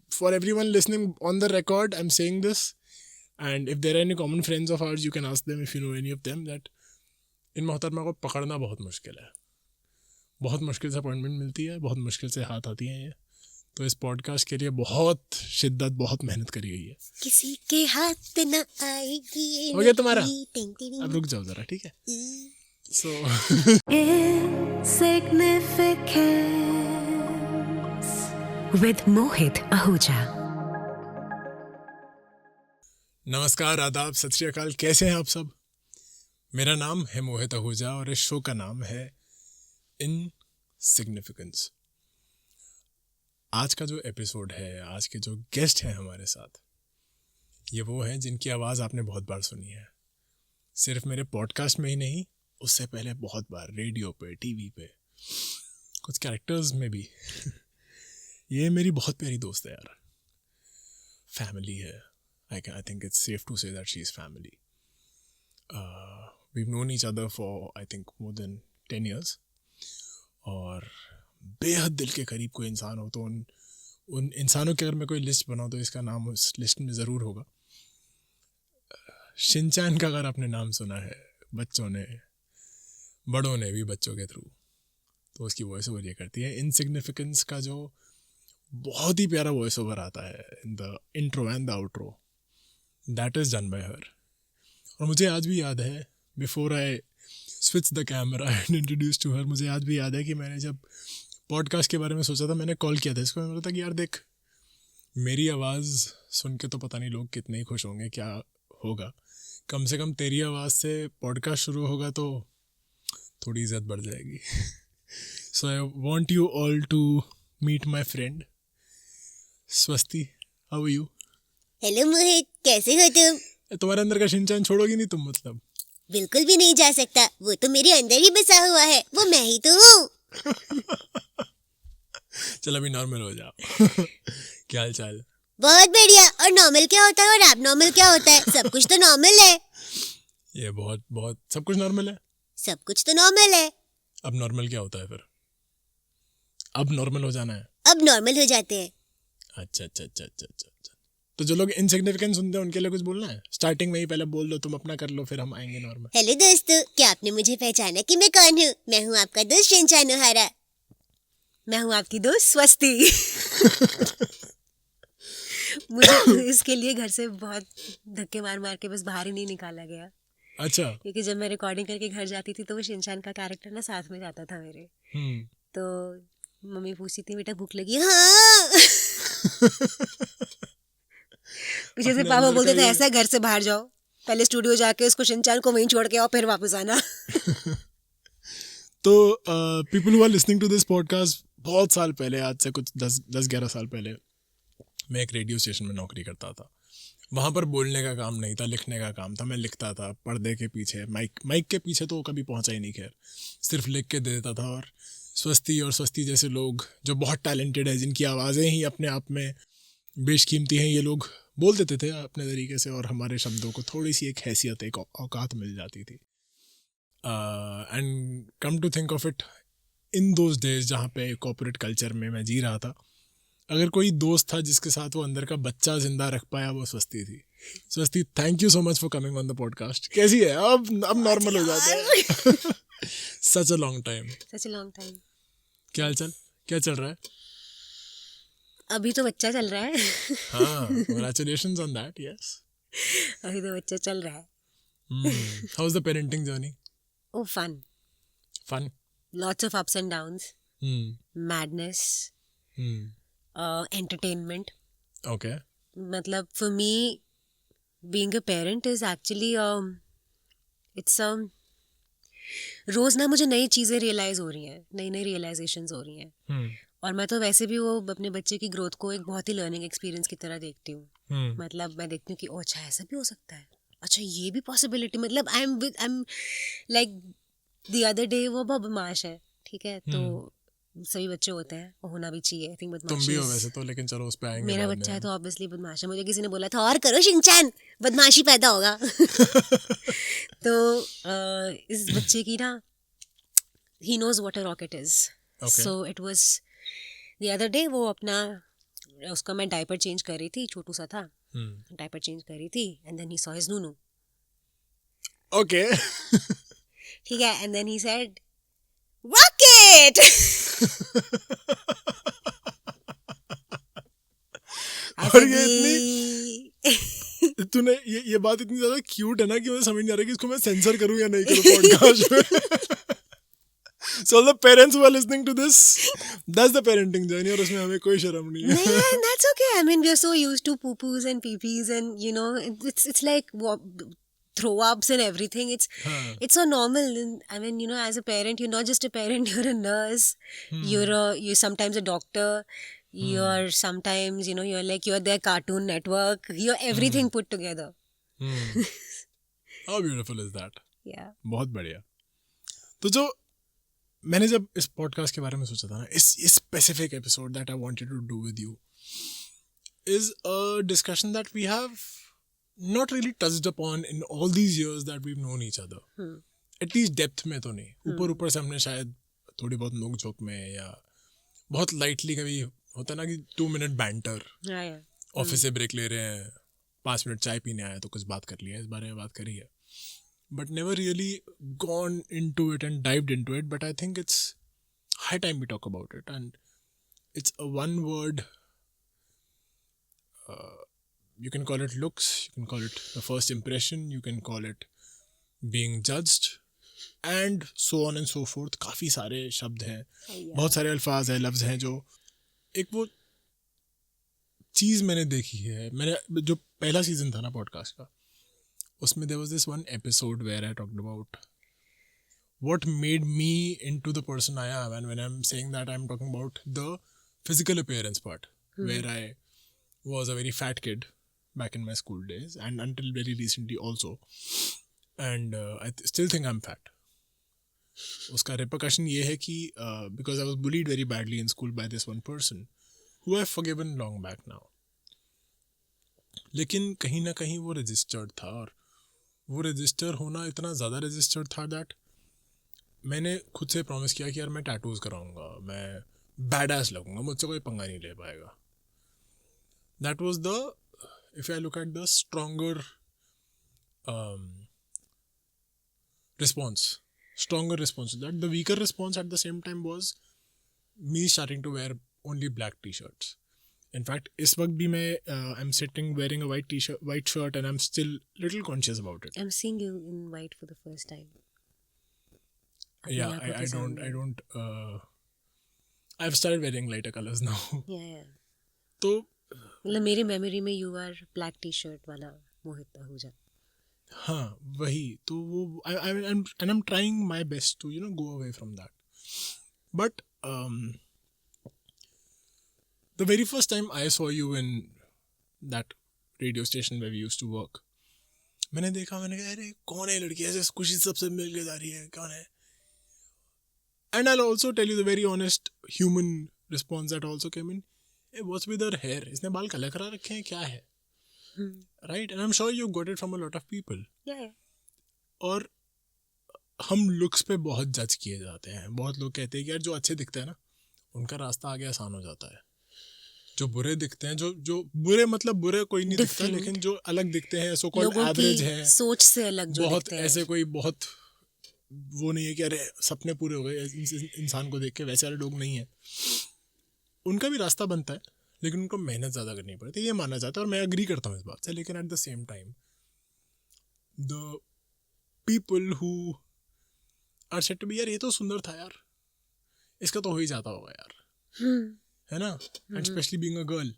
for everyone listening on the record, I'm saying this, and if there are any common friends of ours, you can ask them if you know any of them, that इन मोहतरमा को पकड़ना बहुत मुश्किल है, बहुत मुश्किल से appointment मिलती है, बहुत मुश्किल से हाथ आती हैं ये. तो इस पॉडकास्ट के लिए बहुत शिद्दत, बहुत मेहनत करी गई है. किसी के हाथ न आएगी. हो गया तुम्हारा? अब रुक जाओ जरा, ठीक है? So Insignificance with Mohit Ahuja. नमस्कार, आदाब, सत श्री अकाल. कैसे हैं आप सब? मेरा नाम है मोहित आहूजा और इस शो का नाम है इनसिग्निफिकेंस. आज का जो एपिसोड है, आज के जो गेस्ट हैं हमारे साथ, ये वो हैं जिनकी आवाज़ आपने बहुत बार सुनी है. सिर्फ मेरे पॉडकास्ट में ही नहीं, उससे पहले बहुत बार रेडियो पे, टीवी पे, कुछ कैरेक्टर्स में भी. ये मेरी बहुत प्यारी दोस्त है यार, फैमिली है. I think it's safe to say that she's family. We've known each other for I think more than 10 years. और बेहद दिल के करीब कोई इंसान हो तो उन इंसानों की अगर मैं कोई लिस्ट बनाऊँ तो इसका नाम उस लिस्ट में ज़रूर होगा. शिनचैन का अगर आपने नाम सुना है बच्चों ने, बड़ों ने भी बच्चों के थ्रू, तो उसकी वॉइस ओवर ये करती है. इनसिग्निफिकेंस का जो बहुत ही प्यारा वॉइस ओवर आता है in the intro and the outro, that is done by her. और मुझे आज भी याद है, before I switch the camera and introduce to her, मुझे आज भी याद है कि मैंने जब पॉडकास्ट के बारे में सोचा था, मैंने कॉल किया था इसको. मैंने बोला था कि यार देख, मेरी आवाज़ सुन के तो पता नहीं लोग कितने ही खुश होंगे, क्या होगा, कम से कम तेरी आवाज़ से पॉडकास्ट शुरू होगा तो थोड़ी इज्जत बढ़ जाएगी. So I want you all to meet my friend Swasti. How are you? Hello Mohit, कैसे हो तुम? तुम्हारे अंदर का शिनचैन छोड़ोगी नहीं तुम? मतलब बिल्कुल भी नहीं जा सकता, वो तो मेरे अंदर ही बसा हुआ है, वो मैं ही तो हूँ. चल अभी नॉर्मल हो जाओ. क्या हाल चाल? बहुत बढ़िया. और नॉर्मल क्या होता है और एब नॉर्मल क्या होता है? सब कुछ तो नॉर्मल है. ये बहुत बहुत सब कुछ नॉर्मल है. सब कुछ तो नॉर्मल है. अब नॉर्मल क्या होता है फिर? अब नॉर्मल हो जाना है. अब नॉर्मल हो जाते हैं. अच्छा. तो जो लोग इनसिग्निफिकेंट सुनते हैं उनके लिए कुछ बोलना है? स्टार्टिंग में ही पहले बोल दो, तुम अपना कर लो, फिर हम आएंगे नॉर्मल. हेलो दोस्तों, क्या आपने मुझे पहचाना कि मैं कौन हूँ? मैं हूँ आपका दोस्त शिनचैन ओहारा. मैं हूँ आपकी दोस्त स्वस्ति. मुझे इसके लिए घर से बहुत धक्के मार मार के बस बाहर ही नहीं निकाला गया. अच्छा. क्योंकि जब मैं रिकॉर्डिंग करके घर जाती थी तो वो शिनचैन का कैरेक्टर ना साथ में जाता था मेरे. तो मम्मी पूछती थी, बेटा भूख लगी? हाँ. पीछे से पापा बोलते थे, ऐसा घर से बाहर जाओ, पहले स्टूडियो जाके उसको शिनचैन को वहीं छोड़ के आओ, फिर वापस आना. तो people who are listening to this podcast, बहुत साल पहले, आज से कुछ 10-11 साल पहले, मैं एक रेडियो स्टेशन में नौकरी करता था. वहाँ पर बोलने का काम नहीं था, लिखने का काम था. मैं लिखता था पर्दे के पीछे, माइक के पीछे तो कभी पहुँचा ही नहीं, खैर सिर्फ लिख के दे देता था. और स्वस्ति जैसे लोग जो बहुत टैलेंटेड है, जिनकी आवाज़ें ही अपने आप में बेशकीमती हैं, ये लोग बोल देते थे अपने तरीके से, और हमारे शब्दों को थोड़ी सी एक हैसियत, एक औकात मिल जाती थी. And come to think of it, in those days जहाँ पे कॉर्पोरेट कल्चर में मैं जी रहा था, अगर कोई दोस्त था जिसके साथ वो अंदर का बच्चा जिंदा रख पाया, वो स्वस्ति थी. स्वस्ति, thank you so much for coming on the podcast. कैसी है? अब नॉर्मल हो जाते हैं. सच अ लॉन्ग टाइम. क्या हाल चाल? क्या चल रहा है? अभी तो बच्चा चल रहा है. हाँ, congratulations on that. Yes. अभी तो बच्चा चल रहा है. How's the parenting journey? Oh, fun. Lots of ups and downs. Madness. Entertainment. Okay. मतलब for me, being a parent is actually it's रोज ना मुझे नई चीजें रियलाइज हो रही हैं, नई रियलाइजेशंस हो रही हैं. और मैं तो वैसे भी वो अपने बच्चे की ग्रोथ को एक बहुत ही लर्निंग एक्सपीरियंस की तरह देखती हूँ. मतलब मैं देखती हूँ कि अच्छा ऐसा भी हो सकता है, अच्छा ये भी पॉसिबिलिटी. मतलब आई am like the other day, वो बदमाश है, ठीक है, तो सभी बच्चे होते हैं, वो होना भी चाहिए. आई थिंक बदमाश तुम भी हो वैसे तो, लेकिन चलो उस पे आएंगे. मेरा बच्चा है तो ऑब्वियसली बदमाश है. मुझे किसी ने बोला था और करो शिनचैन, बदमाशी पैदा होगा. तो इस बच्चे की ना, he knows what a rocket is. So it was the other day, वो अपना उसका मैं डायपर चेंज कर रही थी, छोटू सा था, Hmm. डायपर चेंज कर रही थी, and then he saw his नूनू. Okay. ठीक है, and then he said walk it. I और सेड ये तूने ये बात इतनी ज्यादा क्यूट है ना कि मुझे समझ नहीं आ रहा कि इसको मैं सेंसर करूं या नहीं करूं पॉडकास्ट में. So all the parents who are listening to this, that's the parenting journey और उसमें हमें कोई शर्म नहीं है. Man, that's okay. I mean, we're so used to poo-poos and pee-pees and, you know, it's like throw-ups and everything. It's so normal. And, I mean, you know, as a parent, you're not just a parent, you're a nurse. You're sometimes a doctor. You're sometimes, you know, you're their Cartoon Network. You're everything put together. How beautiful is that? Yeah. बहुत बढ़िया. तो जो मैंने जब इस podcast के बारे में सोचा था ना, इस specific episode that I wanted to do with you is a discussion that we have not really touched upon in all these years that we known each other. At least depth में तो नहीं, ऊपर ऊपर से हमने शायद थोड़ी बहुत नोक झोंक में या बहुत लाइटली कभी होता है ना कि 2 मिनट बैंटर, Yeah. ऑफिस से ब्रेक ले रहे हैं, 5 मिनट चाय पीने आए तो कुछ बात कर लिया, इस बारे में बात करी है, but never really gone into it and dived into it. But I think it's high time we talk about it, and it's a one word, you can call it looks, you can call it the first impression, you can call it being judged, and so on and so forth. काफ़ी सारे शब्द हैं, बहुत सारे अल्फाज हैं, लफ्ज़ हैं, जो एक वो चीज़ मैंने देखी है. मैंने जो पहला सीज़न था ना पॉडकास्ट का, उसमें there was this one episode where I talked about what made me into the person I am, and when I'm saying that, I'm talking about the physical appearance part, where I was a very fat kid back in my school days and until very recently also, and I still think I'm fat. उसका repercussion ये है कि because I was bullied very badly in school by this one person who I've forgiven long back now, लेकिन कहीं ना कहीं वो registered था, और वो रजिस्टर होना इतना ज़्यादा रजिस्टर्ड था दैट मैंने खुद से प्रॉमिस किया कि यार मैं टैटूज़ कराऊंगा, मैं बैडएस लगूंगा, मुझसे कोई पंगा नहीं ले पाएगा. That was the, if I look at the stronger response to that. The weaker response at the same time was me starting to wear only black t-shirts. In fact, इस वक्त भी मैं I'm sitting wearing a white shirt, and I'm still little conscious about it. I'm seeing you in white for the first time. Yeah, I don't I've started wearing lighter colors now. Yeah. तो मतलब मेरी memory में you are black T shirt वाला मोहित आहूजा. हाँ, वही तो वो I'm trying my best to go away from that. But the very first time I saw you in that radio station where we used to work, मैंने देखा, मैंने कहा अरे कौन है लड़की ऐसे खुशी सबसे मिल के जा रही है, कौन है. And I'll also tell you the very honest human response that also came in. Hey, what's with her hair? इसने बाल काले करा रखे हैं, क्या है? Right? And I'm sure you got it from a lot of people. Yeah. और हम लुक्स पे बहुत जज किए जाते हैं. बहुत लोग कहते हैं कि यार जो अच्छे दिखते हैं ना, उनका रास्ता आगे आसान हो जाता है. जो बुरे दिखते हैं, जो बुरे मतलब बुरे कोई नहीं दिखता, लेकिन जो अलग दिखते हैं, सो कॉल्ड एवरेज है, सोच से अलग जो बहुत दिखते हैं. ऐसे कोई बहुत वो नहीं है कि अरे सपने पूरे हो गए इंसान को देख के, वैसे वाले लोग नहीं है. उनका भी रास्ता बनता है, लेकिन उनको मेहनत ज़्यादा करनी पड़ती है, ये माना जाता है, और मैं अग्री करता हूँ इस बात से. लेकिन at the same time the people who are said to be, यार ये तो सुंदर था यार, इसका तो हो ही जाता होगा यार, है ना. And specially being a girl,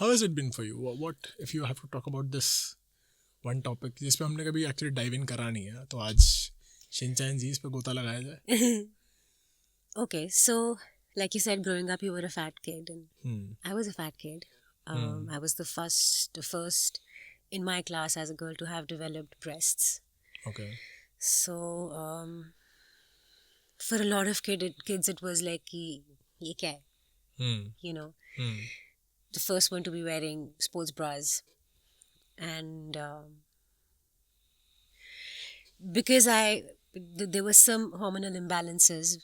how has it been for you? What if you have to talk about this one topic जिस पे हमने कभी एक्चुअली डाइव इन करा नहीं है, तो आज शिनचैन जी इस पे गोता लगाया जाए. Okay, so like you said, growing up you were a fat kid, and I was a fat kid. I was the first in my class as a girl to have developed breasts. Okay. So for a lot of kids it was like कि ये क्या है, you know, the first one to be wearing sports bras, and because there were some hormonal imbalances.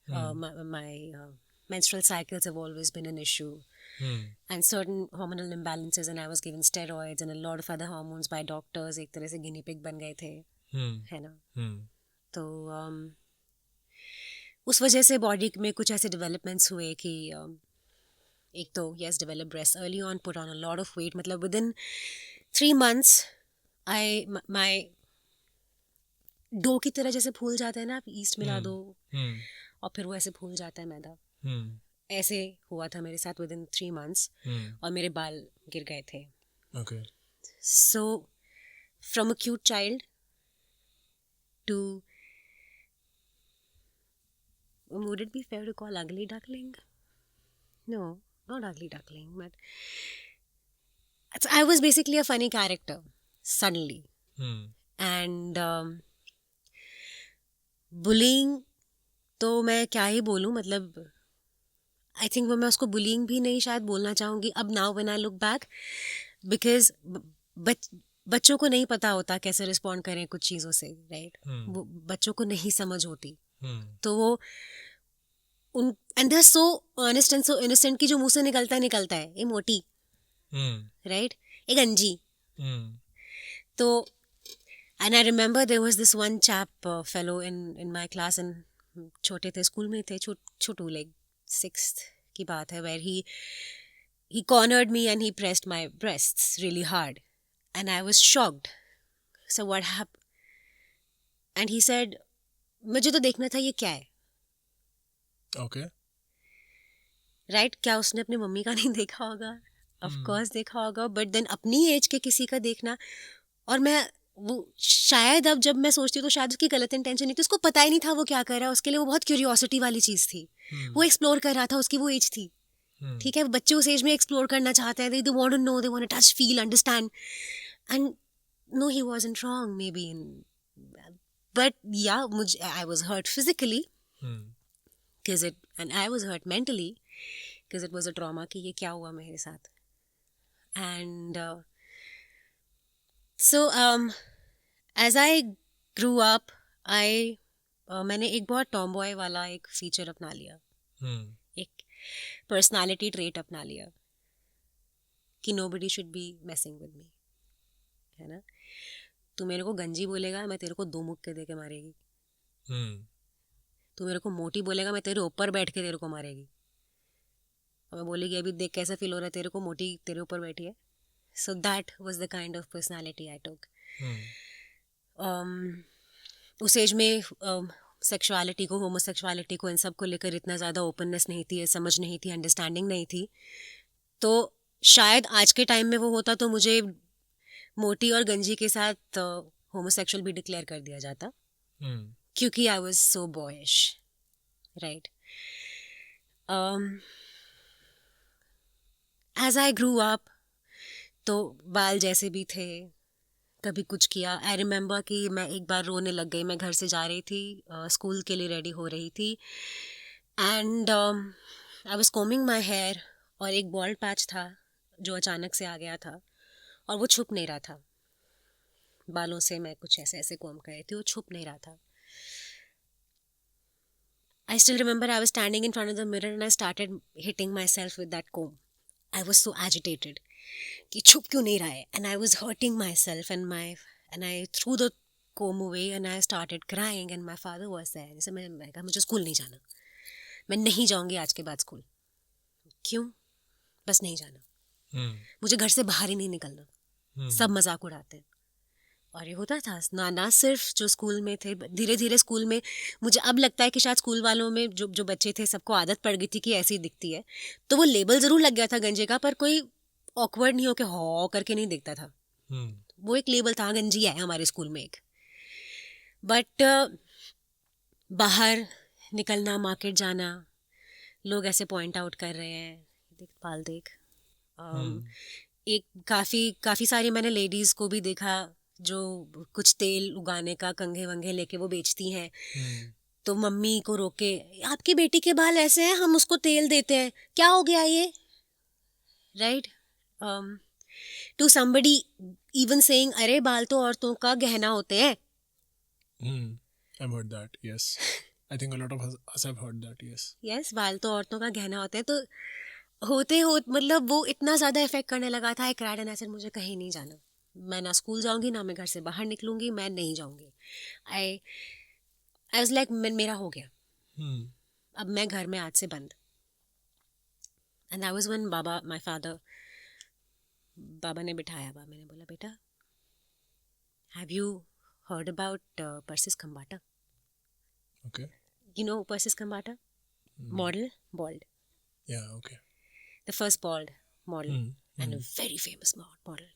My menstrual cycles have always been an issue. and certain hormonal imbalances, and I was given steroids and a lot of other hormones by doctors. एक तरह से guinea pig बन गए थे, है ना. तो उस वजह से बॉडी में कुछ ऐसे डेवलपमेंट्स हुए कि एक तो yes develop breasts early on, put on a lot of weight. मतलब within 3 months my डो की तरह जैसे फूल जाता है ना, आप ईस्ट मिला दो और फिर वो ऐसे फूल जाता है मैदा, ऐसे हुआ था मेरे साथ within 3 months. और मेरे बाल गिर गए थे. Okay. So from a cute child to, would it be fair to call ugly duckling? No, not ugly duckling, but I was basically a funny character suddenly. And bullying, तो मैं क्या ही बोलूँ, मतलब आई थिंक मैं उसको bullying भी नहीं शायद बोलना चाहूँगी अब, now when I look back, because बच्चों को नहीं पता होता कैसे रिस्पॉन्ड करें कुछ चीज़ों से, राइट. वो बच्चों को नहीं समझ होती, तो वो उन and they are so honest and so innocent कि जो मुंह से निकलता है ये मोटी, राइट, ये गंजी. तो and I remember there was this one chap fellow in my class, and छोटे थे, स्कूल में थे, छोटू, लाइक 6th की बात है, where he cornered me and he pressed my breasts really hard and I was shocked. So what happened? And he said, मुझे तो देखना था ये क्या है. Okay. Right? क्या उसने अपनी मम्मी का नहीं देखा होगा? Of course देखा होगा, but then अपनी एज के किसी का देखना, और मैं वो शायद अब जब मैं सोचती हूँ तो शायद उसकी गलत इंटेंशन नहीं थी, उसको पता ही नहीं था वो क्या कर रहा है, उसके लिए वो बहुत क्यूरियोसिटी वाली चीज़ थी, वो एक्सप्लोर कर रहा था, उसकी वो एज थी, ठीक है. बच्चे उस एज में एक्सप्लोर करना चाहते हैं, they want to know, they want to touch, feel, understand, and know, he wasn't wrong maybe, but yeah I was hurt physically because it, and I was hurt mentally because it was a trauma कि ये क्या हुआ मेरे साथ. And so as I grew up, मैंने एक बहुत tomboy वाला एक फीचर अपना लिया, एक पर्सनालिटी ट्रेट अपना लिया कि nobody should be messing with me, है ना. तू मेरे को गंजी बोलेगा, मैं तेरे को 2 मुक्के दे के मारेगी. तू मेरे को मोटी बोलेगा, मैं तेरे ऊपर बैठ के तेरे को मारेगी, और मैं बोलेगी अभी देख कैसा फील हो रहा है तेरे को, मोटी तेरे ऊपर बैठी है. So that was the kind of personality I took. उस एज में सेक्सुअलिटी को, होमोसेक्सुअलिटी को, इन सब को लेकर इतना ज़्यादा ओपननेस नहीं थी, समझ नहीं थी, अंडरस्टैंडिंग नहीं थी. तो शायद आज के टाइम में वो होता तो मुझे मोटी और गंजी के साथ होमोसेक्सुअल भी डिक्लेयर कर दिया जाता, क्योंकि I was so boyish, right. As I grew up, तो बाल जैसे भी थे, कभी कुछ किया. आई रिमेंबर कि मैं एक बार रोने लग गई, मैं घर से जा रही थी, स्कूल के लिए रेडी हो रही थी, and I was combing my hair, और एक बॉल्ड पैच था जो अचानक से आ गया था, और वो छुप नहीं रहा था. बालों से मैं कुछ ऐसे ऐसे कोम कर रही थी, वो छुप नहीं रहा था. I still remember I was standing in front of the mirror and I started hitting myself with that comb. I was so agitated कि छुप क्यों नहीं रहा है, and I was hurting myself, and I threw the comb away and I started crying, and my father was there. जैसे मैं कहा मुझे स्कूल नहीं जाना, मैं नहीं जाऊँगी आज के बाद स्कूल. क्यों? बस नहीं जाना, मुझे घर से बाहर ही नहीं निकलना, सब मजाक उड़ाते हैं. और ये होता था ना सिर्फ जो स्कूल में थे, धीरे धीरे स्कूल में मुझे अब लगता है कि शायद स्कूल वालों में जो बच्चे थे सबको आदत पड़ गई थी कि ऐसी दिखती है, तो वो लेबल ज़रूर लग गया था गंजे का, पर कोई ऑकवर्ड नहीं होके हॉ करके नहीं देखता था. वो एक लेबल था, गंजी है हमारे स्कूल में एक. बट बाहर निकलना, मार्केट जाना, लोग ऐसे पॉइंट आउट कर रहे हैं, देख पाल देख. एक काफ़ी सारी मैंने लेडीज़ को भी देखा जो कुछ तेल उगाने का कंघे वंघे लेके वो बेचती हैं. तो मम्मी को रोके, आपकी बेटी के बाल ऐसे हैं, हम उसको तेल देते हैं, क्या हो गया ये, right. To somebody even saying, अरे बाल तो औरतों का गहना होते हैं. I've heard that, yes. I think a lot of us have heard that, yes. Yes, बाल तो औरतों का गहना होते हैं. तो होते हो मतलब वो इतना ज़्यादा इफेक्ट करने लगा था. I cried and I said मुझे कहीं नहीं जाना. मैं ना स्कूल जाऊंगी ना मैं घर से बाहर निकलूंगी. मैं नहीं जाऊंगी. आई आई वाज लाइक मेरा हो गया. अब मैं घर में आज से बंद. एंड आई वाज व्हेन बाबा माय फादर बाबा ने बिठाया. बाबा मैंने बोला बेटा have you heard about Persis Khambatta? Okay. You know Persis Khambatta? Model, bald. Yeah, okay. The first bald model and a Mm. very famous model.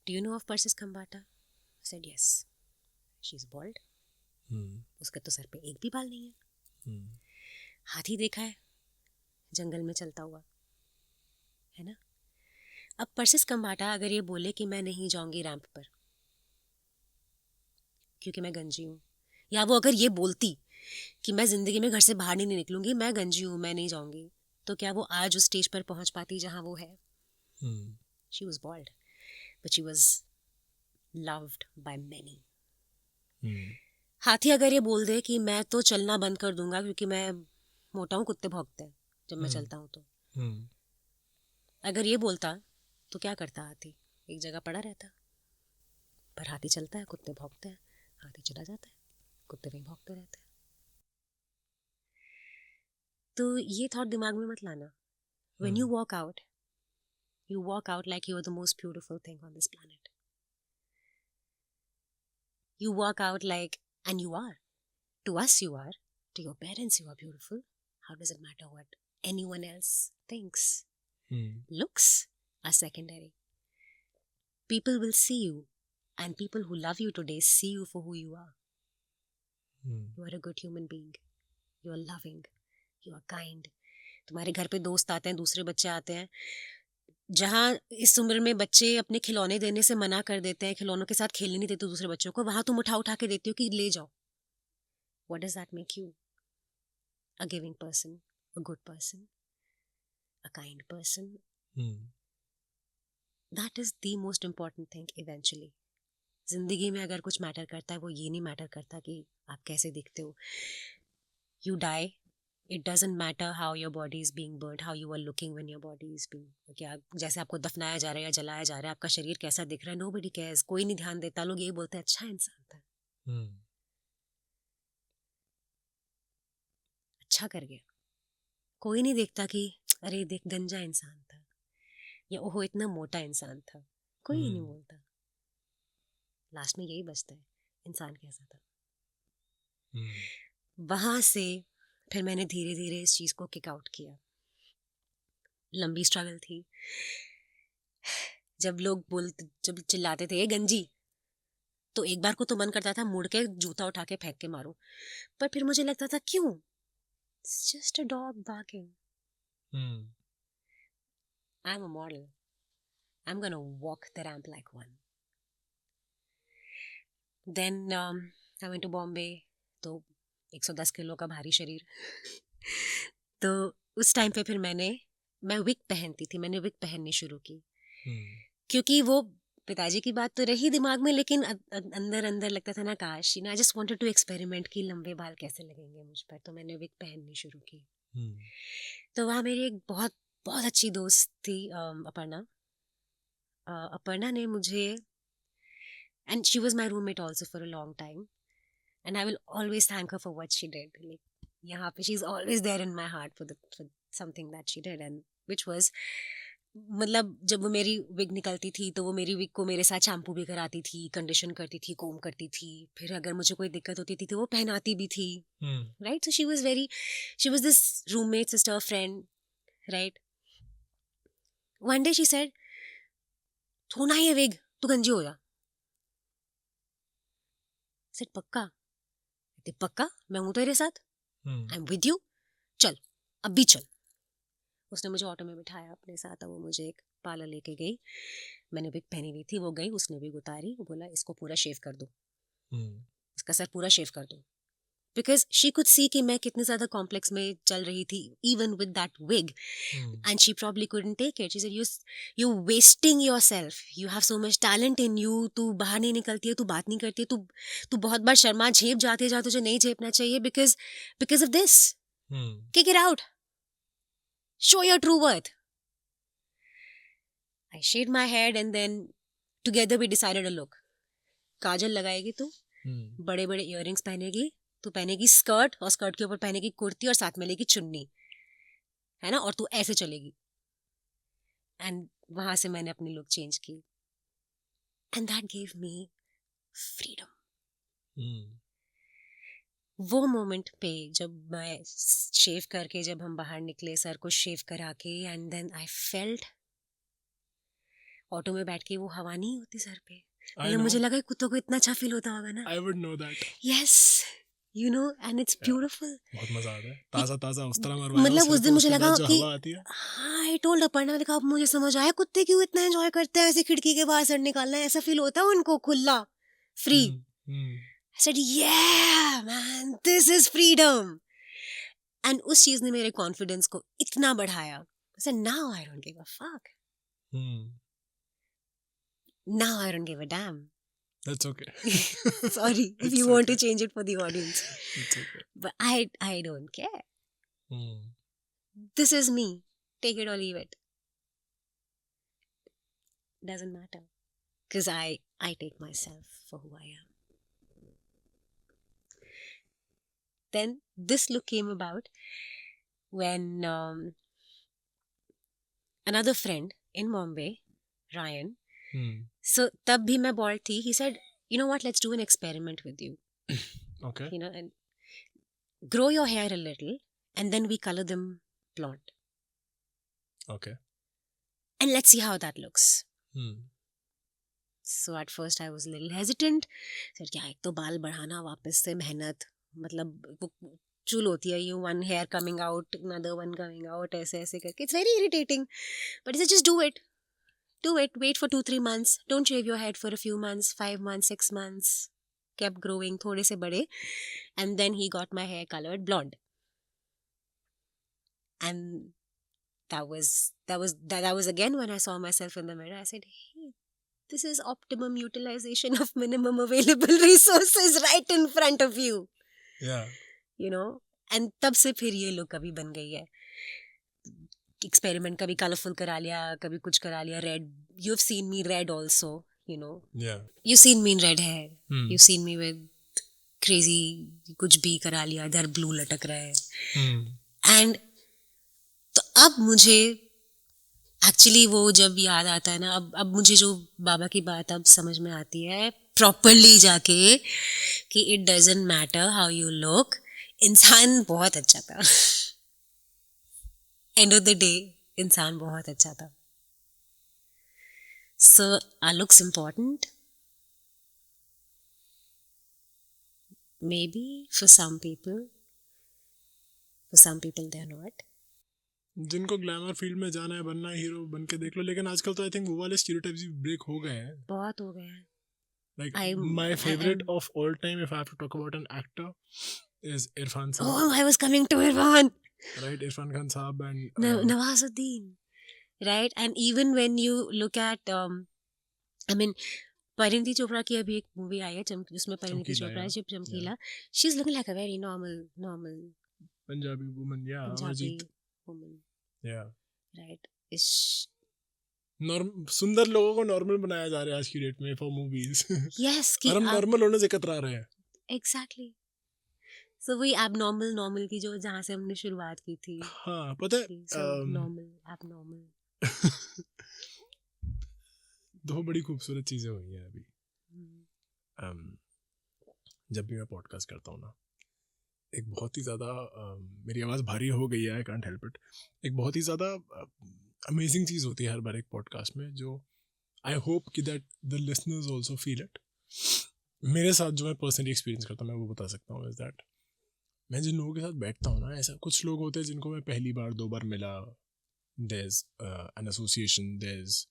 Do you know of Persis Khambatta? I said yes. She's bald. उसके तो sir पे एक भी बाल नहीं है. हाथी देखा है जंगल में चलता हुआ, है ना. अब परसिस खम्बाटा अगर ये बोले कि मैं नहीं जाऊंगी रैंप पर क्योंकि मैं गंजी हूँ, या वो अगर ये बोलती कि मैं जिंदगी में घर से बाहर नहीं निकलूंगी, मैं गंजी हूँ, मैं नहीं जाऊंगी, तो क्या वो आज उस स्टेज पर पहुंच पाती जहां वो है? She was bald but she was loved by many. हाथी अगर ये बोल दे कि मैं तो चलना बंद कर दूंगा क्योंकि मैं मोटा हूँ, कुत्ते भौंकते हैं जब मैं चलता हूँ, तो अगर ये बोलता तो क्या करता हाथी? एक जगह पड़ा रहता. पर हाथी चलता है, कुत्ते भौंकते हैं, हाथी चला जाता है, कुत्ते वहीं भौंकते रहते हैं. तो ये थॉट दिमाग में मत लाना. When you walk out like you are the most beautiful thing on this planet. You walk out like, and you are. To us, you are. To your parents, you are beautiful. How does it matter what anyone else thinks? Looks are secondary. People will see you, and people who love you today see you for who you are. You are a good human being. You are loving. You are kind. तुम्हारे घर पे दोस्त आते हैं, दूसरे बच्चे आते हैं. जहाँ इस उम्र में बच्चे अपने खिलौने देने से मना कर देते हैं, खिलौनों के साथ खेलने नहीं देते दूसरे बच्चों को, वहां तुम उठा के देती हो कि ले जाओ. What does that make you? A giving person, a good person, a kind person. That is the most important thing eventually. जिंदगी में अगर कुछ मैटर करता है वो ये नहीं मैटर करता कि आप कैसे दिखते हो. You die. It doesn't matter how your body is being burnt, how you are looking when your body is being, क्या जैसे आपको दफनाया जा रहा है या जलाया जा रहा है, आपका शरीर कैसा दिख रहा है, nobody cares. कोई नहीं ध्यान देता. लोग ये बोलते हैं अच्छा इंसान था, अच्छा कर गया. कोई नहीं देखता कि अरे देख गंजा इंसान था, या ओहो इतना मोटा इंसान था. कोई नहीं बोलता. लास्ट में यही बचता है इंसान कैसा था. वहां से फिर मैंने धीरे धीरे इस चीज को किक आउट किया. लंबी स्ट्रगल थी. जब जब चिल्लाते थे ये गंजी, तो एक बार को तो मन करता था मुड़ के जूता उठा के फेंक के मारूं, पर फिर मुझे लगता था क्यों, it's just a dog barking. I am a model, I am gonna walk the ramp like one. Then I went to Bombay. तो 110 किलो का भारी शरीर. तो उस टाइम पे फिर मैं विग पहनती थी. मैंने विग पहननी शुरू की क्योंकि वो पिताजी की बात तो रही दिमाग में, लेकिन अंदर अंदर लगता था ना काश, I just wanted to experiment कि लंबे बाल कैसे लगेंगे मुझ पर. तो मैंने विग पहननी शुरू की. तो वहाँ मेरी एक बहुत बहुत अच्छी दोस्त थी अपर्णा. अपर्णा ने मुझे, and she was my roommate also for a long time, and I will always thank her for what she did. Like यहाँ पे she's always there in my heart for something that she did, and which was, मतलब जब वो मेरी wig निकलती थी तो वो मेरी विग को मेरे साथ शैम्पू भी कराती थी, कंडीशन करती थी, कोम करती थी. फिर अगर मुझे कोई दिक्कत होती थी तो वो पहनाती भी थी. Right. So she was this roommate, sister, friend, right? One day she said, धोना ये विग, तू गंजी हो जा. सेड पक्का? पक्का, मैं हूं तेरे साथ, आई एम विद यू, चल अब भी चल. उसने मुझे ऑटो में बिठाया अपने साथ. वो मुझे एक पार्लर लेके गई. मैंने विग पहनी हुई थी, वो गई, उसने विग उतारी. वो बोला इसको पूरा शेव कर दो, इसका सर पूरा शेव कर दो. बिकॉज शी कुड सी कि मैं कितने ज्यादा कॉम्प्लेक्स में चल रही थी even with that wig, and she probably couldn't take it. She said you wasting yourself, you have so much talent in you. तू बाहर नहीं निकलती है, तू बात नहीं करती है, तू बहुत बार शर्मा झेप जाती है जहाँ तुझे नहीं झेपना चाहिए because of this. Kick it out. show your true worth. I shaved my head and then together we decided a look. काजल लगाएगी तू, बड़े बड़े इयररिंग्स पहनेगी, तू पहनेगी स्कर्ट और स्कर्ट के ऊपर पहनेगी कुर्ती और साथ में लेगी चुन्नी, है ना, और तू ऐसे चलेगी. एंड वहां से मैंने अपनी लुक चेंज की. And that give me freedom. वो मोमेंट पे जब मैं शेव करके जब हम बाहर निकले, सर को शेव करा के, and then I felt, auto में बैठ के वो हवा नहीं होती सर पे, मतलब मुझे लगा कुत्तों को इतना अच्छा फील होता होगा ना. I would know that. Yes, you know, and it's beautiful. बहुत मजा आता है. ताजा ताजा उस तरह मरवाया. मतलब उस दिन मुझे लगा कि हाँ, I told अपर्णा, मैंने कहा अब मुझे समझ आया कुत्ते क्यों इतना एंजॉय करते हैं ऐसे खिड़की के बाहर सर निकालना है, ऐसा फील होता है उनको खुला, free. I said, yeah, man, this is freedom. And उस चीज ने मेरे कॉन्फिडेंस को इतना बढ़ाया. I said, now I don't give a fuck. Now I don't give a damn. That's okay. Sorry if you want to change it for the audience. It's okay. But I don't care. Hmm. This is me. Take it or leave it. Doesn't matter. Because I take myself for who I am. Then this look came about when another friend in Bombay, Ryan, so तब भी मैं bald थी. He said, you know what, let's do an experiment with you. Okay. You know, and grow your hair a little and then we color them blonde. Okay. And let's see how that looks. So at first I was a little hesitant. Said क्या, एक तो बाल बढ़ाना वापस से मेहनत, मतलब वो चूल होती है, you one hair coming out, another one coming out, ऐसे ऐसे करके, it's very irritating. But he said, just do it. Do it. Wait for 2-3 months. Don't shave your head for a few months, 5 months, 6 months. Kept growing, थोड़े से बड़े. And then he got my hair colored blonde. And that was again when I saw myself in the mirror. I said, hey, this is optimum utilization of minimum available resources right in front of you. Yeah. You know? And तब से फिर ये look अभी बन गई है. Experiment कभी colourful करा लिया, कभी कुछ करा लिया. Red, you have seen me red also, you know. You seen me in red hair, you seen me with crazy कुछ भी करा लिया, इधर ब्लू लटक रहा है. एंड तो अब मुझे एक्चुअली वो जब याद आता है ना, अब मुझे जो बाबा की बात अब समझ में आती है प्रॉपरली जाके, कि it doesn't matter how you look. इंसान बहुत अच्छा था. End of the day, इंसान बहुत अच्छा था. So, our looks important. Maybe for some people they're not. जिनको ग्लैमर फील्ड में जाना है, बनना है, हीरो बन के देख लो. लेकिन आजकल तो आई थिंक वो वाले स्टीरियोटाइप्स भी ब्रेक हो गए हैं. बहुत हो गए हैं. Like my favorite of all time, if I have to talk about an actor, is Irfan Saab. Oh, I was coming to Irfan. Right, Irfan Khan Saab and Nawazuddin. Right, and even when you look at, I mean, Parineeti Chopra की अभी एक movie आई है जिसमें परिणीति चोपड़ा है, चमकीला. She's looking like a very normal Punjabi woman, yeah. Punjabi woman. Yeah. Right. सुंदर लोगों को नॉर्मल बनाया जा रहा है आज की डेट में फॉर मूवीज. Yes, और हम नॉर्मल होने से कतरा रहे हैं. Exactly. So वही abnormal की जो जहाँ से हमने शुरुआत की थी. हाँ, पता है. abnormal. दो बड़ी खूबसूरत चीजें हुई हैं अभी. जब भी मैं पॉडकास्ट करता हूँ ना, एक बहुत ही ज़्यादा मेरी आवाज़ भारी हो गई है, आई कांट हेल्प इट. एक बहुत ही ज़्यादा अमेजिंग चीज़ होती है हर बार एक पॉडकास्ट में, जो आई होप कि that the listeners also feel it. मेरे साथ जो मैं पर्सनली एक्सपीरियंस करता हूँ, मैं वो बता सकता हूँ. इज दैट मैं जिन लोगों के साथ बैठता हूँ ना, ऐसा कुछ लोग होते हैं जिनको मैं पहली बार 2 बार मिला. there's an association, there's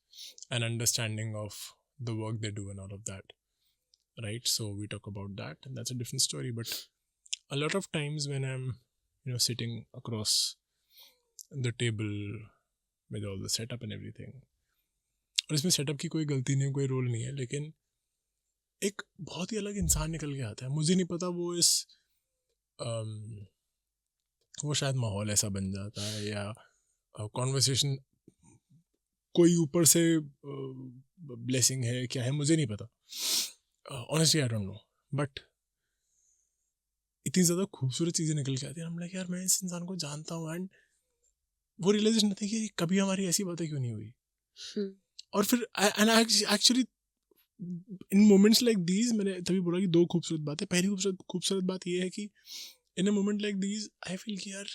an understanding of the work they do and all of that, right? So we talk about that, and that's a different story. But a lot of times when I'm sitting across the table with all the setup and everything, और इसमें setup की कोई गलती नहीं, कोई role नहीं है, लेकिन एक बहुत ही अलग इंसान निकल के आता है. मुझे नहीं पता वो शायद माहौल ऐसा बन जाता है, या कॉन्वर्सेशन कोई ऊपर से ब्लेसिंग है क्या है मुझे नहीं पता, honestly I don't know, but इतनी ज़्यादा खूबसूरत चीज़ें निकल के आती हैं, हम लाइक यार मैं इस इंसान को जानता हूँ, एंड वो रियलाइजेशन होती है कि कभी हमारी ऐसी बातें क्यों नहीं हुई। और फिर and actually in moments like these मैंने तभी बोला कि दो खूबसूरत बातें, पहली खूबसूरत बात ये है कि in a moment like these I feel कि यार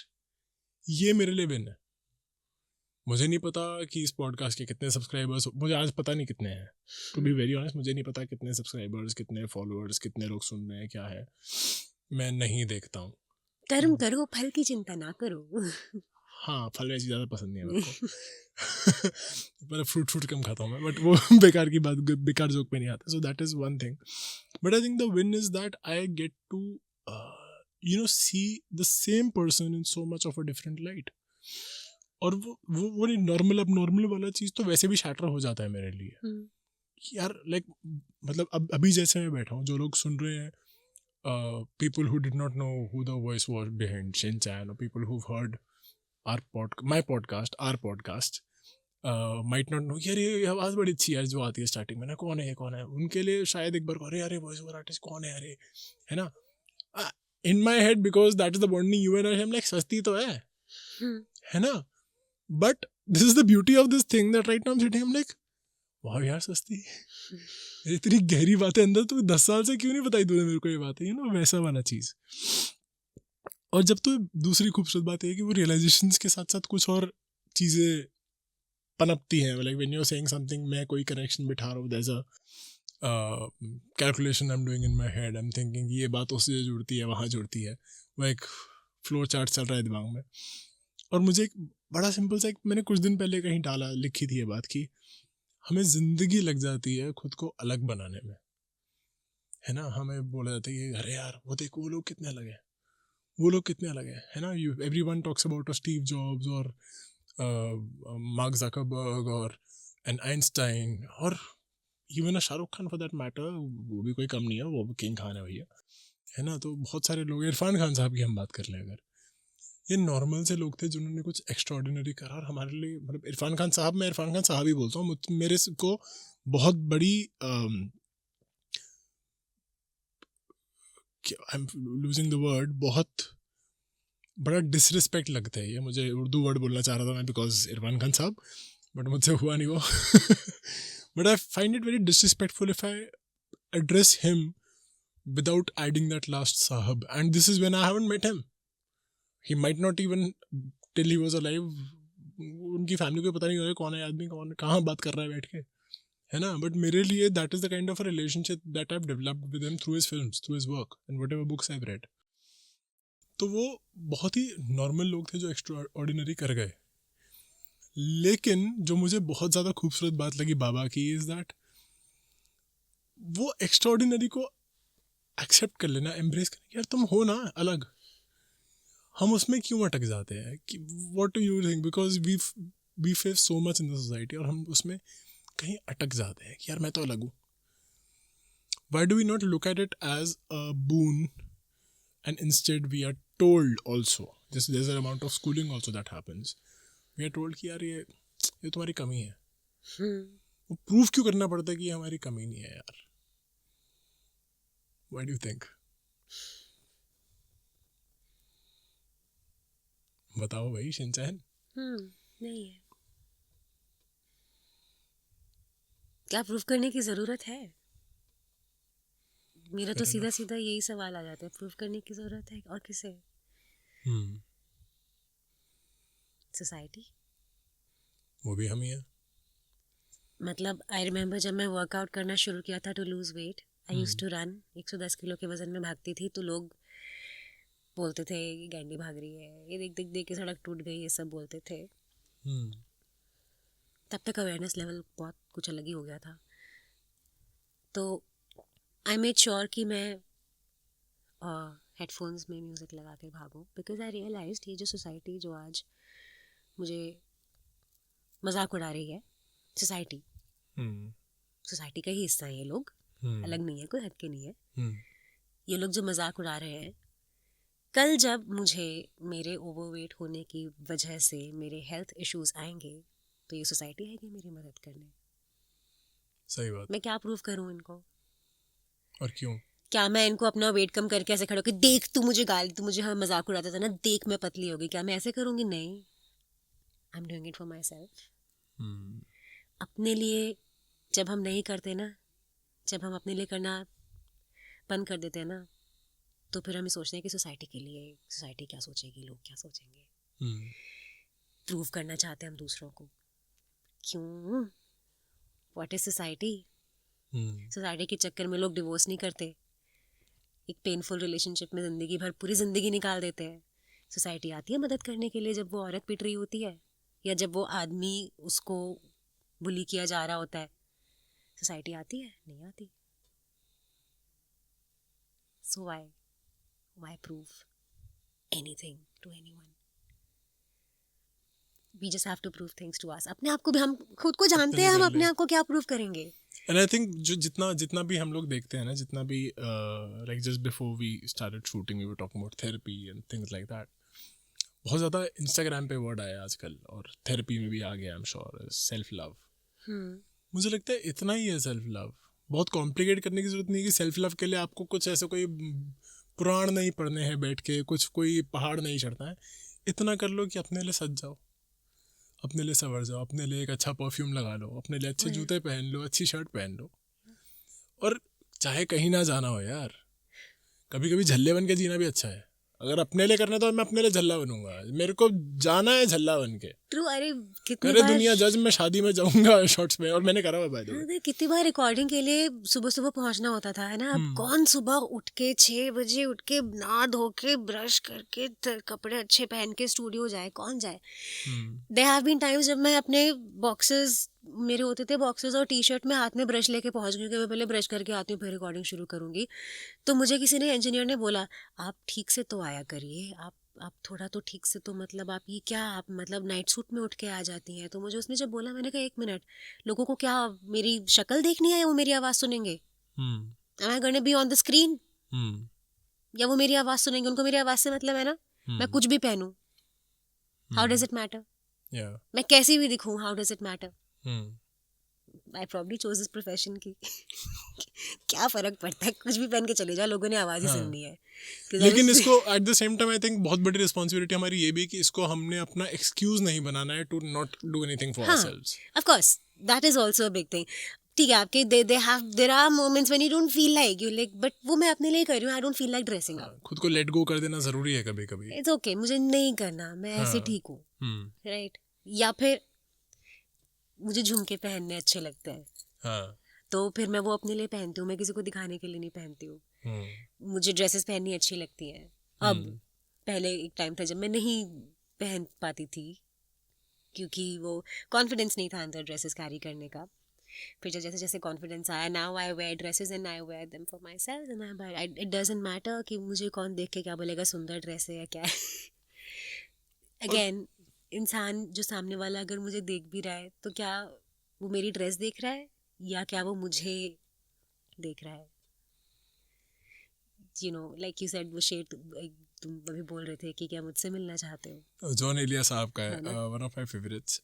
ये मेरे लिए विन है। मुझे नहीं पता कि इस पॉडकास्ट के कितने सब्सक्राइबर्स, मुझे आज पता नहीं कितने हैं, टू बी वेरी ऑनेस्ट मुझे नहीं पता कितने सब्सक्राइबर्स, कितने फॉलोअर्स, कितने लोग सुन रहे हैं, क्या है, मैं नहीं देखता हूँ। कर्म करो, फल की चिंता ना करो। हाँ, फल वैसे ज़्यादा पसंद नहीं है मेरे को। पर फ्रूट कम खाता हूँ मैं, बट वो बेकार की बात, बेकार जोक पे नहीं आता, so that is one thing. But I think the win is that I get to see the same person in so much of a different light. और वो नहीं, नॉर्मल अब नॉर्मल वाला चीज़ तो वैसे भी शैटर हो जाता है मेरे लिए कि यार लाइक मतलब अब अभी जैसे मैं बैठा हूँ, जो लोग सुन रहे हैं, people who did not know who the voice was behind Shin-chan, or people who've heard our podcast might not know यार ये आवाज़ बड़ी अच्छी है जो आती है स्टार्टिंग में ना, कौन है ये, कौन है, उनके लिए शायद एक बार अरे अरे वॉइस ओवर आर्टिस्ट कौन है, अरे है ना, in my head because that is the bonding you and I am like सस्ती तो है ना, but this is the beauty of this thing that right now I am sitting, I am like वाह यार सस्ती, इतनी गहरी बातें अंदर, तू 10 साल से क्यों नहीं बताई तूने मेरे को ये बातें, यू नो वैसा वाला चीज़। और जब तो दूसरी खूबसूरत बात है कि वो रियलाइजेशंस के साथ साथ कुछ और चीज़ें पनपती हैं, like when you are saying something, मैं कोई कनेक्शन बिठा रहा हूँ, there is a calculation I am doing in my head, I am thinking ये बात उससे जुड़ती है, वहाँ जुड़ती है, वो एक फ्लो चार्ट चल रहा है दिमाग में। और मुझे एक बड़ा सिंपल सा, एक मैंने कुछ दिन पहले कहीं डाला, लिखी थी ये बात की, हमें ज़िंदगी लग जाती है खुद को अलग बनाने में, है ना, हमें बोला जाता है कि अरे यार वो देखो वो लोग कितने अलग हैं, वो लोग कितने अलग हैं, है ना, you everyone talks about Steve jobs और मार्क ज़करबर्ग और एन आइंस्टाइन, और even Shahrukh Khan for that matter, वो भी कोई कम नहीं है, वो भी किंग खान है भैया, है ना, तो बहुत सारे लोग, इरफान खान साहब की हम बात कर लें अगर, ये नॉर्मल से लोग थे जिन्होंने कुछ एक्स्ट्राऑर्डिनरी करा, और हमारे लिए मतलब इरफान खान साहब, मैं इरफान खान साहब ही बोलता हूँ, मेरे को बहुत बड़ी I am losing the word, बहुत बड़ा डिसरिस्पेक्ट लगता है ये, मुझे उर्दू वर्ड बोलना चाह रहा था मैं बिकॉज इरफान खान साहब, बट मुझसे हुआ नहीं वो। But I find it very disrespectful if I address him without adding that last sahab, and this is when I haven't met him. He might not even till he was alive, उनकी family को पता नहीं होगा कौन है आदमी, कौन कहाँ बात कर रहा है बैठ के, है ना, बट मेरे लिए that is the kind of a relationship that I have developed with him through his films, through his work and whatever books I have read. तो वो बहुत ही नॉर्मल लोग थे जो एक्स्ट्रा ऑर्डिनरी कर गए, लेकिन जो मुझे बहुत ज़्यादा खूबसूरत बात लगी बाबा की इज़ दैट वो एक्स्ट्राऑर्डिनरी को एक्सेप्ट कर लेना, एम्ब्रेस करना, यार तुम हो ना अलग, हम उसमें क्यों अटक जाते हैं कि what do you think, because we face so much in the society, और हम उसमें कहीं अटक जाते हैं कि यार मैं तो अलग हूँ। Why do we not look at it as a boon, and instead we are told also, जैसे there is a amount of schooling also that happens, we are told कि यार ये तुम्हारी कमी है, वो प्रूव क्यों करना पड़ता है कि ये हमारी कमी नहीं है यार। व्हाट डू यू थिंक, बताओ भाई शिनचैन। नहीं है, क्या प्रूफ करने की जरूरत है? मेरा तो सीधा सीधा यही सवाल आ जाता है, प्रूफ करने की जरूरत है और किसे? सोसाइटी, वो भी हम ही है। मतलब आई रिमेम्बर जब मैं वर्कआउट करना शुरू किया था to lose weight, I used to run, 110 kilo के वजन में भागती थी, तो लोग बोलते थे कि गैंडी भाग रही है, ये देख देख देख के सड़क टूट गई, ये सब बोलते थे। तब तक अवेयरनेस लेवल बहुत कुछ अलग ही हो गया था, तो आई मेड श्योर कि मैं हेडफोन्स में म्यूज़िक लगा के भागूं, बिकॉज आई रियलाइज्ड ये जो सोसाइटी जो आज मुझे मजाक उड़ा रही है, सोसाइटी का ही हिस्सा है ये लोग, अलग नहीं है, कोई हट के नहीं है। ये लोग जो मजाक उड़ा रहे हैं, कल जब मुझे मेरे ओवरवेट होने की वजह से मेरे हेल्थ इश्यूज आएंगे तो ये सोसाइटी आएगी मेरी मदद करने. सही बात. मैं क्या प्रूव करूं इनको? और क्यों? क्या मैं इनको अपना वेट कम करके ऐसे खड़ा होकर देख तू मुझे हाँ मजाक उड़ाता था ना, देख मैं पतली हो गई, क्या मैं ऐसे करूंगी? नहीं. आई am doing it for my self. अपने लिए जब हम नहीं करते ना, जब हम अपने लिए करना बंद कर देते हैं ना, तो फिर हम सोचते हैं कि सोसाइटी के लिए, सोसाइटी क्या सोचेगी, लोग क्या सोचेंगे. प्रूव करना चाहते हैं हम दूसरों को. क्यों? What is society? सोसाइटी के चक्कर में लोग डिवोर्स नहीं करते, एक पेनफुल रिलेशनशिप में जिंदगी भर पूरी जिंदगी निकाल देते हैं. सोसाइटी आती है मदद करने के लिए जब वो औरत पिट रही होती है या जब वो आदमी उसको बुली किया जा रहा होता है. सोसाइटी आती है? नहीं आती. सो why prove anything to anyone? We just have to prove things to us. अपने आप को भी हम खुद को जानते हैं, हम अपने आप को क्या प्रूव करेंगे? And I think जो जितना भी हम लोग देखते हैं ना, जितना भी like just before we started shooting we were talking about therapy and things like that. बहुत ज़्यादा Instagram पे वर्ड आया आजकल और थेरेपी में भी आ गया, I'm sure, सेल्फ लव. मुझे लगता है इतना ही है सेल्फ लव. बहुत कॉम्प्लिकेट करने की जरूरत नहीं है कि सेल्फ लव के लिए आपको कुछ ऐसे कोई पुराण नहीं पढ़ने हैं बैठ के, कोई पहाड़ नहीं चढ़ना है. इतना कर लो कि अपने लिए सज जाओ, अपने लिए संवर जाओ, अपने लिए एक अच्छा परफ्यूम लगा लो, अपने लिए अच्छे जूते पहन लो, अच्छी शर्ट पहन लो. और चाहे कहीं ना जाना हो यार, कभी कभी झल्ले बन के जीना भी अच्छा है. अगर अपने लिए करना है तो मैं अपने लिए झल्ला बनूंगा. मेरे को जाना है झल्ला बन के. ट्रू. अरे करे दुनिया जज, मैं शादी में जाऊंगा शॉर्ट्स में, और मैंने करा हुआ बाय द वे. कितनी बार रिकॉर्डिंग के लिए सुबह सुबह पहुंचना होता था, है ना. अब कौन सुबह उठ के 6 बजे उठ के नहा धो के ब्रश करके कपड़े अच्छे पहन के स्टूडियो जाए? कौन जाए? देयर हैव बीन टाइम्स जब मैं अपने बॉक्सेस, मेरे होते थे बॉक्सेस और टी शर्ट में हाथ में ब्रश लेके पहुंच गई कि मैं पहले ब्रश करके आती हूँ फिर रिकॉर्डिंग शुरू करूंगी. तो मुझे किसी ने, इंजीनियर ने बोला, आप ठीक से तो आया करिए, आप थोड़ा तो ठीक से, तो मतलब आप ये क्या, आप मतलब नाइट सूट में उठ के आ जाती हैं. तो मुझे उसने जब बोला, मैंने कहा 1 मिनट, लोगों को क्या मेरी शक्ल देखनी है या वो मेरी आवाज़ सुनेंगे? Am I going to be on the screen? या वो मेरी आवाज़ सुनेंगे? उनको मेरी आवाज़ से मतलब है ना. मैं कुछ भी पहनूं, हाउ डज इट मैटर? मैं कैसी भी दिखूं, how does it matter? I probably chose this profession की क्या फर्क पड़ता है, कुछ भी पहन के चले जाओ, लोगों ने आवाज ही सुननी है. लेकिन इसको eight the same time I think बहुत बड़ी रिस्पॉन्सिबिलिटी हमारी ये भी कि इसको हमने अपना एक्सक्यूज नहीं बनाना है to not do anything for ourselves. Of course that is also a big thing. ठीक है, आपके there are moments when you don't feel like, you like, but वो मैं अपने लिए कर रही हूँ. I don't feel like dressing up. खुद को लेट गो कर देना जरूरी है कभी कभी. इट्स ओके, मुझे नहीं करना, मैं ऐसे ठीक हूँ, राइट. या फिर मुझे झुमके पहनने अच्छे लगते हैं, तो फिर मैं वो अपने लिए पहनती हूँ, मैं किसी को दिखाने के लिए नहीं पहनती हूँ. मुझे ड्रेसेस पहननी अच्छी लगती हैं. अब पहले एक टाइम था जब मैं नहीं पहन पाती थी क्योंकि वो कॉन्फिडेंस नहीं था अंदर ड्रेसेस कैरी करने का. फिर जैसे जैसे कॉन्फिडेंस आया, now I where dresses and I wear them for my self and it doesn't matter कि मुझे कौन देख के क्या बोलेगा, सुंदर ड्रेस है या क्या है. अगेन, इंसान जो सामने वाला अगर मुझे देख भी रहा है तो क्या वो मेरी ड्रेस देख रहा है या क्या वो मुझे देख रहा है? You know, like you said, वो शेर तुम अभी बोल रहे थे कि क्या मुझसे मिलना चाहते हो. जॉन एलिया साहब का है, one of my favourites.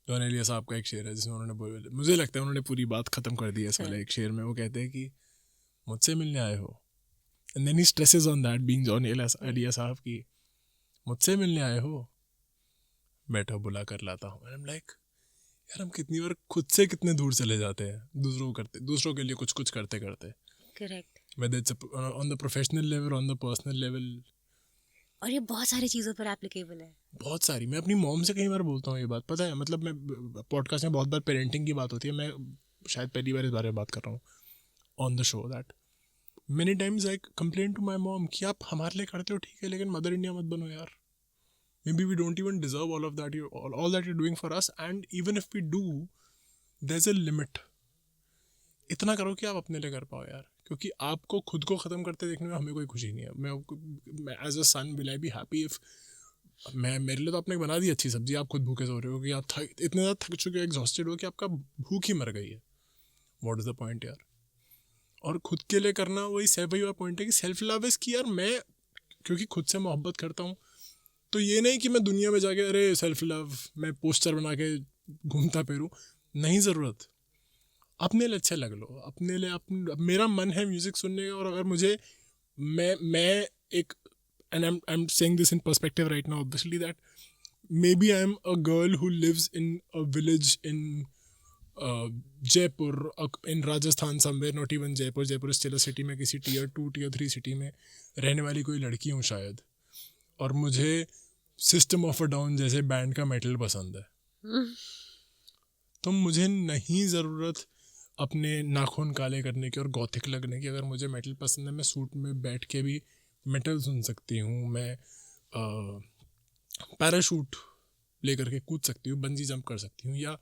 Jaun Elia साहब का एक शेर है जिसमें उन्होंने, मुझे लगता है उन्होंने पूरी बात खत्म कर दी है इस वाले एक शेर में. वो कहते हैं कि मुझसे मिलने आए हो, and then he stresses on that being Jaun Elia साहब की, मुझसे मिलने आए हो, बैठो बुला कर लाता हूँ. एंड आई एम लाइक, यार हम कितनी बार खुद से कितने दूर चले जाते हैं दूसरों के लिए कुछ करते करते. Correct. whether it's on the professional level, on the personal level. और ये बहुत सारी चीज़ों पर एप्लीकेबल है. बहुत सारी. मैं अपनी मॉम से कई बार बोलता हूँ ये बात, पता है, मतलब मैं पॉडकास्ट में बहुत बार पेरेंटिंग की बात होती है, मैं शायद पहली बार इस बारे में बात कर रहा हूँ on the show, that many times I complain to my mom कि आप हमारे लिए करते हो ठीक है, लेकिन मदर इंडिया मत बनो यार. Maybe we don't even deserve all of that, all that you're doing for us, and even if we do, there's a limit. इतना करो कि आप अपने लिए कर पाओ यार, क्योंकि आपको खुद को ख़त्म करते देखने में हमें कोई खुशी नहीं है. मैं as a son will I be happy if मेरे लिए तो आपने बना दी अच्छी सब्जी, आप खुद भूखे सो रहे हो कि आप इतने ज़्यादा थक चुके हो, एग्जॉस्टेड हो कि आपका भूख ही मर गई है. व्हाट इज़ द पॉइंट यार? और खुद के लिए करना वही वही पॉइंट है कि सेल्फ लव इज़ कि यार मैं क्योंकि खुद से मोहब्बत करता हूँ, तो ये नहीं कि मैं दुनिया में जाके अरे सेल्फ लव मैं पोस्टर बना के घूमता फिरूँ, नहीं ज़रूरत। अपने लिए अच्छा लग लो, अपने लिए मेरा मन है म्यूज़िक सुनने का, और अगर मुझे मैं एक and I'm saying this in perspective right now, obviously, that maybe I'm a girl who lives in a village in Jaipur, in Rajasthan somewhere, not even Jaipur. Jaipur is still a city. मैं किसी tier 2 tier 3 city में रहने वाली कोई लड़की हूँ शायद, और मुझे System of a Down जैसे बैंड का मेटल पसंद है, तो मुझे नहीं ज़रूरत अपने नाखून काले करने की और गॉथिक लगने की। अगर मुझे मेटल पसंद है, मैं सूट में बैठ के भी मेटल सुन सकती हूँ, मैं पैराशूट लेकर के कूद सकती हूँ, बंजी जंप कर सकती हूँ। या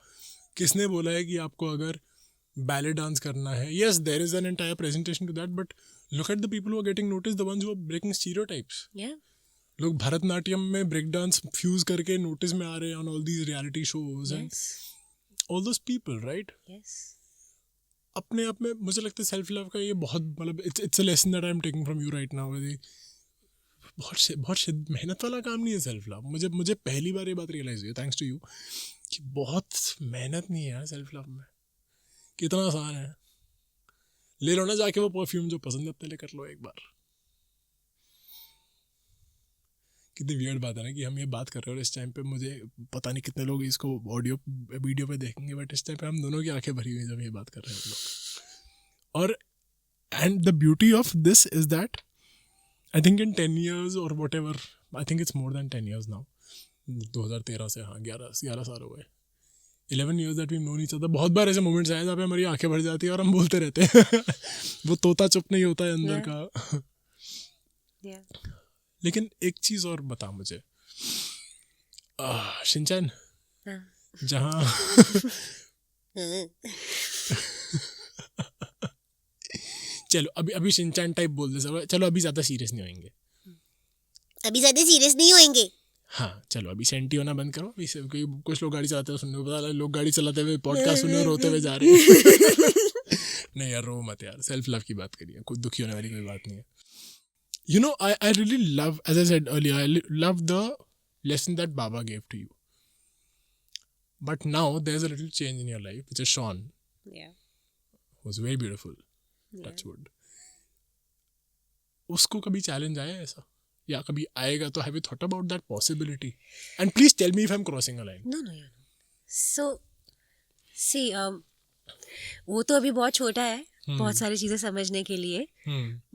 किसने बोला है कि आपको अगर बैले डांस करना है, yes there is an entire presentation to that, but look at the people who are getting notice, the ones who are breaking stereotypes. लोग भरतनाट्यम में ब्रेक डांस फ्यूज करके नोटिस में आ रहे हैं on all these reality shows and all those people, right? अपने आप में मुझे लगता है सेल्फ लव का ये बहुत मतलब it's a lesson that I am taking from you right now. बहुत मेहनत वाला काम नहीं है सेल्फ लव। मुझे पहली बार ये बात रियलाइज हुई थैंक्स टू यू कि बहुत मेहनत नहीं है यार सेल्फ लव में, कितना आसान है। ले लो ना जाके वो परफ्यूम जो पसंद है अपने लिए, कर लो एक बार। कितनी वियर्ड बात है ना कि हम ये बात कर रहे हो और इस टाइम पे मुझे पता नहीं कितने लोग इसको ऑडियो वीडियो पे देखेंगे, बट इस टाइम पे हम दोनों की आंखें भरी हुई जब ये बात कर रहे हैं लोग। और and the beauty of this is that I think in 10 years or whatever, I think it's more than 10 years now, 2013 से, हाँ 11 साल हो गए, 11 years that we've known each other। बहुत बार ऐसे मोमेंट्स आए जहाँ पे हमारी आंखें भर जाती है और हम बोलते रहते हैं वो तोता चुप नहीं होता है अंदर का। लेकिन एक चीज़ और बता मुझे, शिनचैन, जहाँ चलो अभी शिनचैन टाइप बोल दे सब, चलो अभी ज़्यादा सीरियस नहीं होंगे, हाँ चलो अभी सेंटी होना बंद करो। अभी से कुछ लोग गाड़ी चलाते हुए सुनने को पता, लोग गाड़ी चलाते हुए पॉडकास्ट सुनने रोते हुए जा रहे हैं नहीं यार रो मत यार, सेल्फ लव की बात करिए, कुछ दुखी होने वाली कोई बात नहीं है। You know, I really love, as I said earlier, I love the lesson that Baba gave to you. But now there's a little change in your life, which is Sean. Yeah. Who's very beautiful. Yeah. Touch wood. उसको कभी challenge आया ऐसा, या कभी आएगा तो have you thought about that possibility? And please tell me if I'm crossing a line. No. So, see, वो तो अभी बहुत छोटा है बहुत सारी चीज़ें समझने के लिए,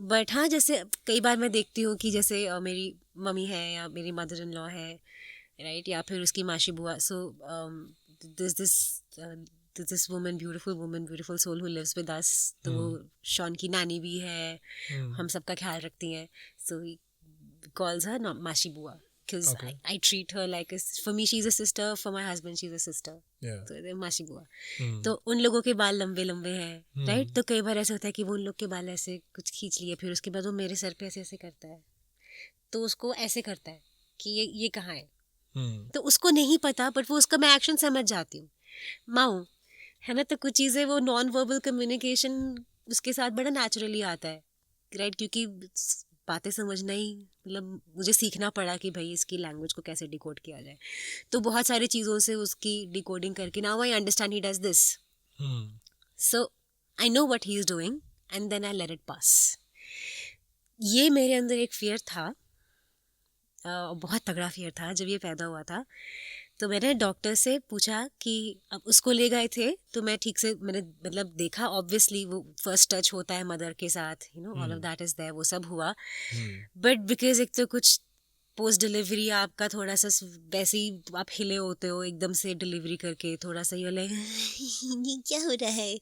बट हाँ जैसे कई बार मैं देखती हूँ कि जैसे मेरी मम्मी है या मेरी मदर इन लॉ है, राइट, या फिर उसकी माशी बुआ, so this woman beautiful soul who lives with us, तो वो शॉन की नानी भी है, हम सबका ख्याल रखती हैं, सो ही कॉल्स हर माशी बुआ because I treat her like for me she's a sister, for my husband she's a sister, so they're माशी बुआ। तो उन लोगों के बाल लंबे लंबे हैं, राइट, तो कई बार ऐसा होता है कि वो उन लोग के बाल ऐसे कुछ खींच लिए, फिर उसके बाद वो मेरे सर पे ऐसे करता है, तो उसको ऐसे करता है कि ये कहाँ है, तो उसको नहीं पता, बट वो उसका मैं एक्शन समझ जाती हूँ, माँ है ना, तो कुछ चीज़ें वो नॉन वर्बल कम्युनिकेशन उसके साथ बड़ा नेचुरली आता है, राइट, क्योंकि बातें समझना ही मतलब मुझे सीखना पड़ा कि भाई इसकी लैंग्वेज को कैसे डिकोड किया जाए, तो बहुत सारी चीज़ों से उसकी डिकोडिंग करके now I understand he does this, so I know what he is doing and then I let it pass. ये मेरे अंदर एक फियर था, बहुत तगड़ा फियर था जब ये पैदा हुआ था, तो मैंने डॉक्टर से पूछा कि अब उसको ले गए थे, तो मैं ठीक से मैंने मतलब देखा, ऑब्वियसली वो फर्स्ट टच होता है मदर के साथ, you know all of that is there, वो सब हुआ, बट बिकॉज एक तो कुछ पोस्ट डिलीवरी आपका थोड़ा सा वैसे ही आप हिले होते हो एकदम से डिलीवरी करके, थोड़ा सा ये लाइक ये क्या हो रहा है,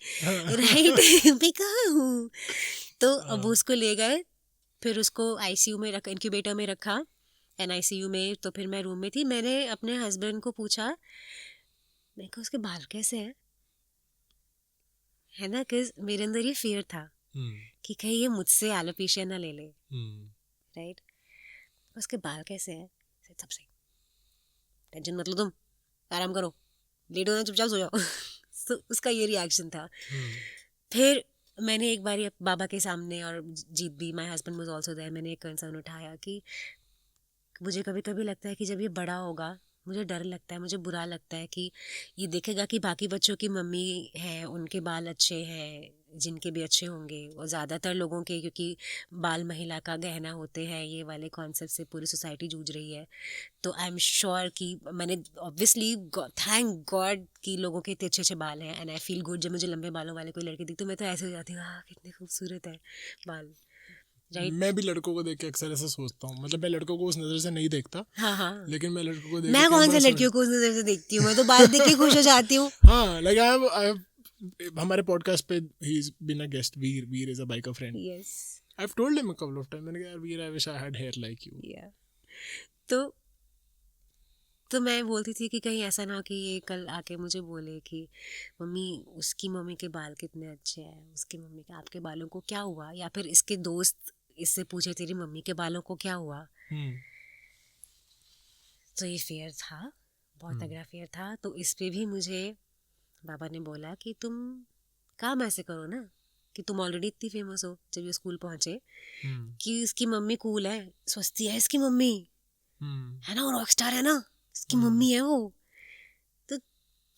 राइट मैं कहाँ हूँ, तो अब उसको ले गए, फिर उसको आईसीयू में रखा, इनक्यूबेटर में रखा, NICU में, तो फिर मैं रूम में थी, मैंने अपने हस्बैंड को पूछा, मैं कहा उसके बाल कैसे हैं, है ना, कि मेरे अंदर ये फियर था कि कहीं ये मुझसे एलोपेशिया ना ले ले, राइट, उसके बाल कैसे हैं, सब सही, टेंशन मत लो तुम, आराम करो, लेटो ना चुपचाप सो जाओ तो उसका ये रिएक्शन था। फिर मैंने एक बार बाबा के सामने, और जीत भी, my husband was also there, मैंने एक कंसर्न उठाया कि मुझे कभी कभी लगता है कि जब ये बड़ा होगा, मुझे डर लगता है, मुझे बुरा लगता है कि ये देखेगा कि बाकी बच्चों की मम्मी है, उनके बाल अच्छे हैं, जिनके भी अच्छे होंगे, और ज़्यादातर लोगों के, क्योंकि बाल महिला का गहना होते हैं, ये वाले कॉन्सेप्ट से पूरी सोसाइटी जूझ रही है। तो आई एम श्योर कि मैंने ऑब्वियसली, थैंक गॉड कि लोगों के इतने अच्छे अच्छे बाल हैं, एंड आई फील गुड जब मुझे लंबे बालों वाले कोई लड़की दिखती, तो मैं तो ऐसे हो जाती हूँ, कितने खूबसूरत है बाल, राइट। मैं भी लड़कों को देख के अक्सर ऐसा सोचता हूँ, मतलब मैं लड़कों को उस नज़र से नहीं देखता, हाँ हाँ, लेकिन मैं लड़कों को देख मैं के कई कौन बार से लड़कियों को उस नज़र से देखती हूँ, मैं तो बाल देख के खुश हो जाती हूँ। हाँ, लाइक आई हैव हमारे पॉडकास्ट पे he is been a guest, Veer is a biker friend, yes, I have told him a couple of time, मैंने कहा यार Veer, I wish I had hair like you. या तो मैं बोलती थी कि कहीं ऐसा ना हो कि ये कल आके मुझे बोले कि मम्मी, उसकी मम्मी के बाल कितने अच्छे हैं, उसकी मम्मी के, आपके बालों को क्या हुआ, या फिर इसके दोस्त इससे पूछे तेरी मम्मी के बालों को क्या हुआ। तो ये फेयर था, बहुत तगड़ा फेयर था। तो इस पे भी मुझे बाबा ने बोला कि तुम काम ऐसे करो ना, कि तुम ऑलरेडी इतनी फेमस हो, जब ये स्कूल पहुंचे, कि इसकी मम्मी कूल है, स्वस्ति है इसकी मम्मी, है ना, रॉक स्टार है ना, इसकी मम्मी है वो, तो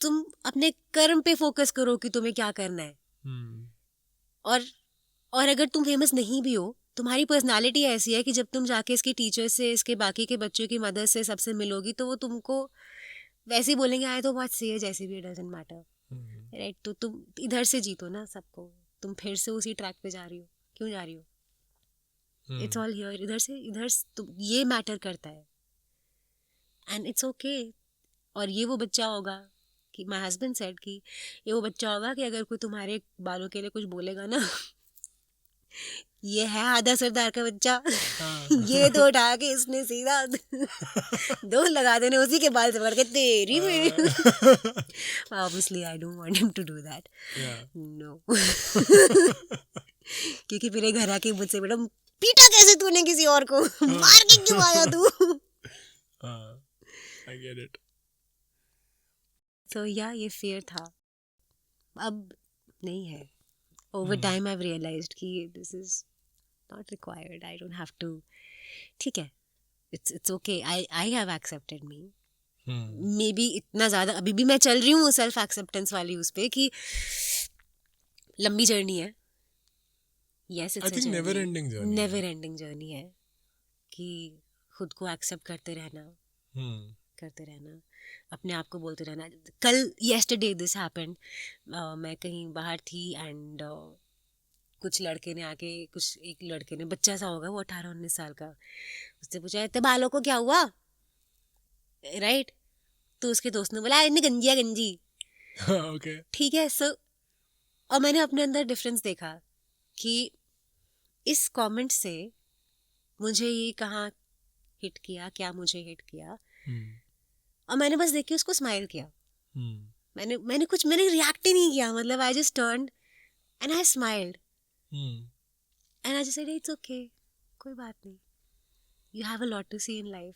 तुम अपने कर्म पे फोकस करो कि तुम्हें क्या करना है। और अगर तुम फेमस नहीं भी हो, तुम्हारी पर्सनालिटी ऐसी है कि जब तुम जाके इसके टीचर से, इसके बाकी के बच्चों की मदद से, सबसे मिलोगी, तो वो तुमको वैसे ही बोलेंगे, आए तो बहुत सही है, जैसे भी, डजंट मैटर, राइट। तो तुम इधर से जीतो ना सबको, तुम फिर से उसी ट्रैक पे जा रही हो, क्यों जा रही हो, इट्स ऑल हियर, इधर ये मैटर करता है, एंड इट्स ओके। और ये वो बच्चा होगा कि माय हस्बैंड सेड कि ये वो बच्चा होगा कि अगर कोई तुम्हारे बालों के लिए कुछ बोलेगा ना, ये है आधा सरदार का बच्चा, ये तो उठा के इसने सीधा दो लगा देने, उसी के बाल से पकड़ के तेरी मेरी। Obviously I don't want him to do that, no, क्योंकि मेरे घर आके मुझसे, बेटा पीटा कैसे तूने किसी और को, मार के क्यों आया तू। I get it. तो या ये फेयर था, अब नहीं है। Over time I've realized कि this is not required, I don't have to, ठीक है, it's okay, I have accepted me, maybe इतना ज़्यादा अभी भी मैं चल रही हूँ सेल्फ एक्सेप्टेंस वाली उस पे, कि लंबी जर्नी है, yes it's I think never ending journey, never ending journey है, कि खुद को एक्सेप्ट करते रहना, अपने आप को बोलते रहना। कल yesterday this happened, मैं कहीं बाहर थी, एंड कुछ लड़के ने आके, कुछ एक लड़के ने, बच्चा सा होगा वो 18-19 साल का, उससे पूछा इतने बालों को क्या हुआ, राइट। तो उसके दोस्त ने बोला इतनी गंजी है गंजी, ओके, ठीक है। सो और मैंने अपने अंदर डिफरेंस देखा कि इस कमेंट से मुझे ये कहाँ हिट किया, क्या मुझे हिट किया, और मैंने बस देख के उसको स्माइल किया, मैंने रिएक्ट ही नहीं किया, मतलब I just turned and I smiled and I just said it's okay, कोई बात नहीं, you have a lot to see in life,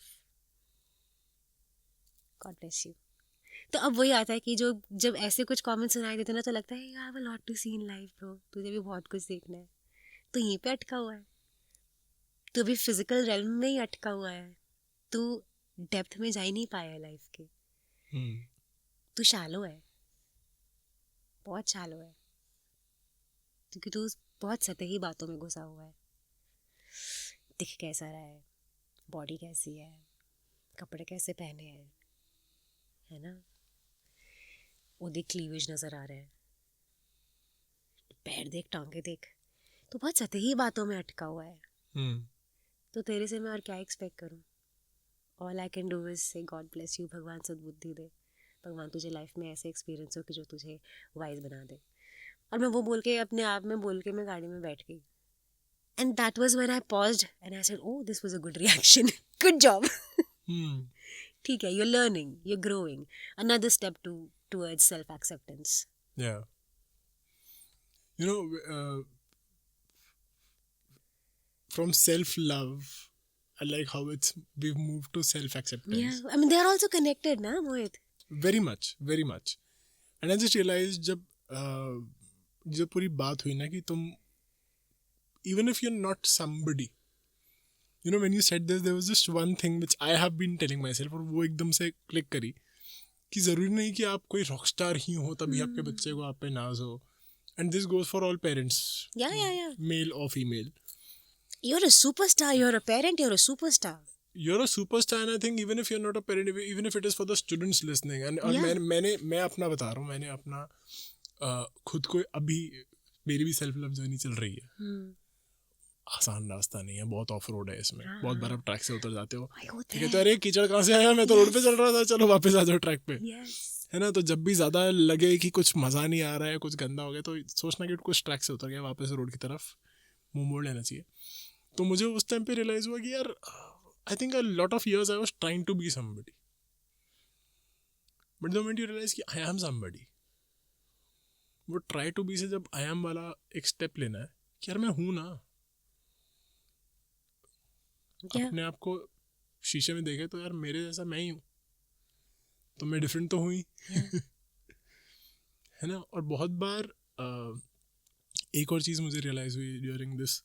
God bless you. तो अब वही आता है कि जो जब ऐसे कुछ कमेंट सुनाई देते ना, तो लगता है you have a lot to see in life bro, तुझे भी बहुत कुछ देखना है, तो यहीं पे अटका हुआ है, तू भी फिजिकल रेल्म में ही अटका हुआ है, तू डेप्थ में जा ही नहीं पाया है लाइफ के, तू शैलो है, बहुत शैलो है, क्योंकि तू बहुत सतही बातों में घुसा हुआ है, दिख कैसा रहा है, बॉडी कैसी है, कपड़े कैसे पहने हैं, है ना, वो देख क्लीवेज नजर आ रहा है, पैर देख, टांगे देख, तो बहुत सतही बातों में अटका हुआ है। तो तेरे से मैं और क्या एक्सपेक्ट करूं, all I can do is से गॉड ब्लेस यू, भगवान सद्बुद्धि दे, भगवान तुझे लाइफ में ऐसे एक्सपीरियंस हो कि जो तुझे वाइज बना दे। और मैं वो बोल के, अपने आप में बोल के, मैं गाड़ी में बैठ गई, and that was when I paused and I said oh this was a good reaction, good job, ठीक है, you are learning, you are growing, another step towards self acceptance. Yeah. You know, from self-love, I like how we've moved to self-acceptance. Yeah, I mean they are also connected, na Mohit? Very much, very much. And I just realized जब जो पूरी बात हुई ना कि तुम even if you are not somebody, you know when you said this there was just one thing which I have been telling myself, और वो एकदम से क्लिक करी कि ज़रूरी नहीं कि आप कोई रॉकस्टार ही हो तभी आपके बच्चे को आप पे नाज हो. And this goes for all parents, Yeah. Male और female. You're a superstar. You're a parent. You're a superstar. You're a superstar, and I think even if you're not a parent, even if it is for the students listening, and और Yeah. मैं अपना बता रहा हूँ, मैंने अपना खुद को अभी मेरी भी सेल्फ लव जर्नी चल रही है. आसान रास्ता नहीं है, बहुत ऑफ रोड है इसमें. बहुत बार आप ट्रैक से उतर जाते हो, ठीक है, तो अरे कीचड़ कहाँ से आया, मैं तो रोड पे चल रहा था, चलो वापस आ जाओ ट्रैक पे. है ना. तो जब भी ज़्यादा लगे कि कुछ मज़ा नहीं आ रहा है, कुछ गंदा हो गया, तो सोचना कि कुछ ट्रैक से उतर गया, वापस रोड की तरफ मुंह मोड़ लेना चाहिए. तो मुझे उस टाइम पे रियलाइज़ हुआ कि यार I think a lot of years I was trying to be somebody. But the moment you realize कि I am somebody, वो try to be से जब I am वाला एक step लेना है कि यार मैं हूँ ना. अपने आप को शीशे में देखे तो यार मेरे जैसा मैं ही हूँ, तो मैं डिफरेंट तो हुई. है ना. और बहुत बार एक और चीज़ मुझे रियलाइज़ हुई during this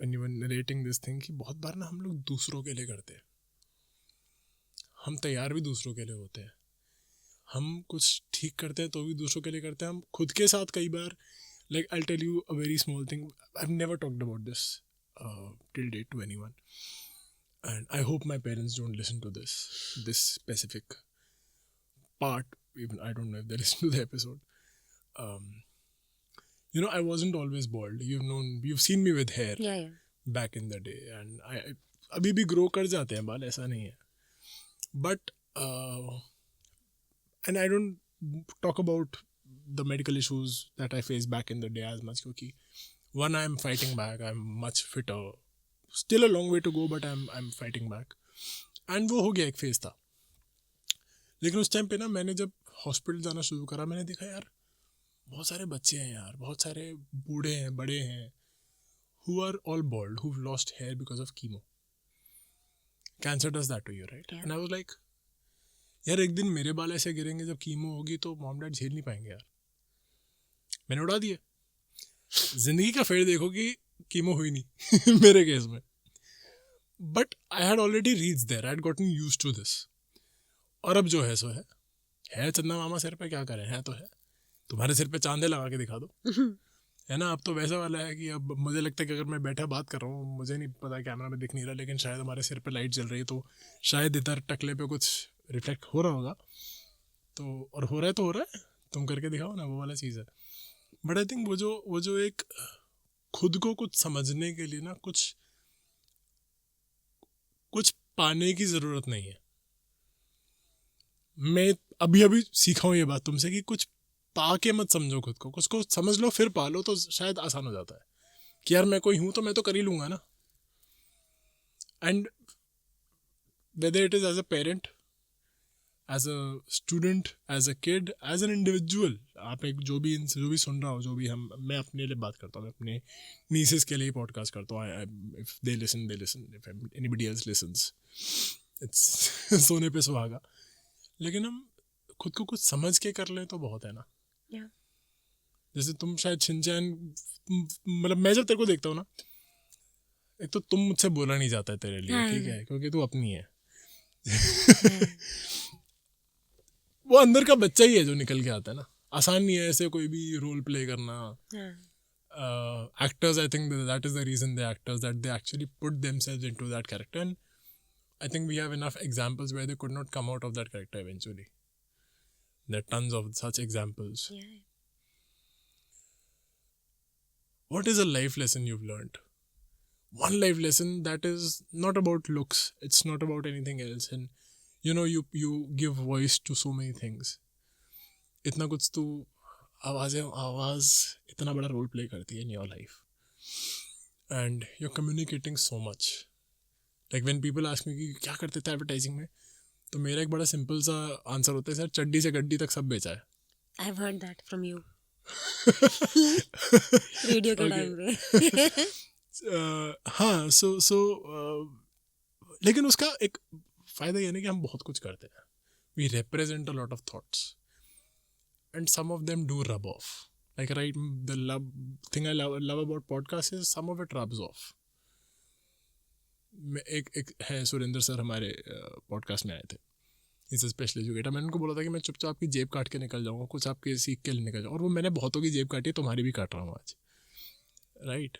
when you were narrating this thing कि बहुत बार ना हम लोग दूसरों के लिए करते हैं. हम तैयार भी दूसरों के लिए होते हैं. हम कुछ ठीक करते हैं तो भी दूसरों के लिए करते हैं. हम खुद के साथ कई बार, like I'll tell you a very small thing. I've never talked about this till date to anyone, and I hope my parents don't listen to this specific part. Even I don't know if they listen to the episode. You know, I wasn't always bald. You've seen me with hair. Yeah. Back in the day, and I अभी भी grow कर जाते हैं बाल, ऐसा नहीं है. But and I don't talk about the medical issues that I faced back in the day as much, क्योंकि one, I'm fighting back. I'm much fitter. Still a long way to go, but I'm fighting back. And वो हो गया, एक phase था. लेकिन उस time पे ना मैंने जब हॉस्पिटल जाना शुरू करा, मैंने देखा यार बहुत सारे बच्चे हैं यार, बहुत सारे बूढ़े हैं, बड़े हैं, who are all bald, who've lost hair because of chemo. Cancer does that to you, right? Yeah. And I was like, यार एक दिन मेरे बाल ऐसे गिरेंगे जब कीमो होगी तो मॉम डैड झेल नहीं पाएंगे यार. मैंने उड़ा दिए. जिंदगी का फेर देखो कि कीमो हुई नहीं मेरे केस में. But I had already reach there, I had gotten used to this. और अब जो है सो है चंदा मामा सिर पे क्या करें, है तो है. तुम्हारे सिर पे चांदे लगा के दिखा दो. है ना. अब तो वैसा वाला है कि अब मुझे लगता है कि अगर मैं बैठा बात कर रहा हूँ, मुझे नहीं पता कैमरा में दिख नहीं रहा, लेकिन शायद हमारे सिर पे लाइट जल रही है, तो शायद इधर टकले पे कुछ रिफ्लेक्ट हो रहा होगा. तो और हो रहा है तो हो रहा है, तुम करके दिखाओ ना, वो वाला चीज़ है. बट आई थिंक वो जो एक खुद को कुछ समझने के लिए ना कुछ पाने की ज़रूरत नहीं है. मैं अभी सीखा हूँ ये बात तुमसे कि कुछ पा के मत समझो खुद को, कुछ को समझ लो फिर पा लो, तो शायद आसान हो जाता है कि यार मैं कोई हूँ तो मैं तो कर ही लूँगा ना. And whether it is as a parent, as a student, as a kid, as an individual, आप एक जो भी सुन रहा हो, मैं अपने लिए बात करता हूँ, मैं अपने नीसेस के लिए पॉडकास्ट करता हूँ. If they listen, if anybody else lessons, it's सोने पे सुहागा. लेकिन हम खुद को कुछ समझ के कर लें तो बहुत है ना. जैसे तुम शायद शिनचैन, मतलब मैं जब तेरे को देखता हूँ ना, एक तो तुम मुझसे बोला नहीं जाता है तेरे लिए, ठीक है, क्योंकि तू अपनी है. वो अंदर का बच्चा ही है जो निकल के आता है ना. आसान नहीं है ऐसे कोई भी रोल प्ले करना. Actors, I think that is the reason they're actors, that they actually put themselves into that character, and I think we have enough examples where they could not come out of that character eventually. There are tons of such examples. Yeah. What is a life lesson you've learned? One life lesson that is not about looks, it's not about anything else, and you know, you give voice to so many things. इतना कुछ तो आवाज़ इतना बड़ा role play करती है in your life, and you're communicating so much. Like when people ask me कि क्या करते थे एडवर्टाइजिंग में, तो मेरा एक बड़ा सिंपल सा आंसर होता है, सर चड्डी से गड्डी तक सब बेचा है. I've heard that from you. Radio के टाइम पे. हाँ, so लेकिन उसका एक फ़ायदा ये नहीं कि हम बहुत कुछ करते हैं. We represent a lot of thoughts, and some of them do rub off. Like, right, the thing I love about podcast is some of it rubs off. एक है सुरेंद्र सर, हमारे पॉडकास्ट में आए थे, इज अ स्पेशल एजुकेटर. मैंने उनको बोला था कि मैं चुपचाप आपकी जेब काट के निकल जाऊँगा, कुछ आपके सीख के निकल जाऊँ, और वो मैंने बहुतों की जेब काटी है, तुम्हारी भी काट रहा हूँ आज. राइट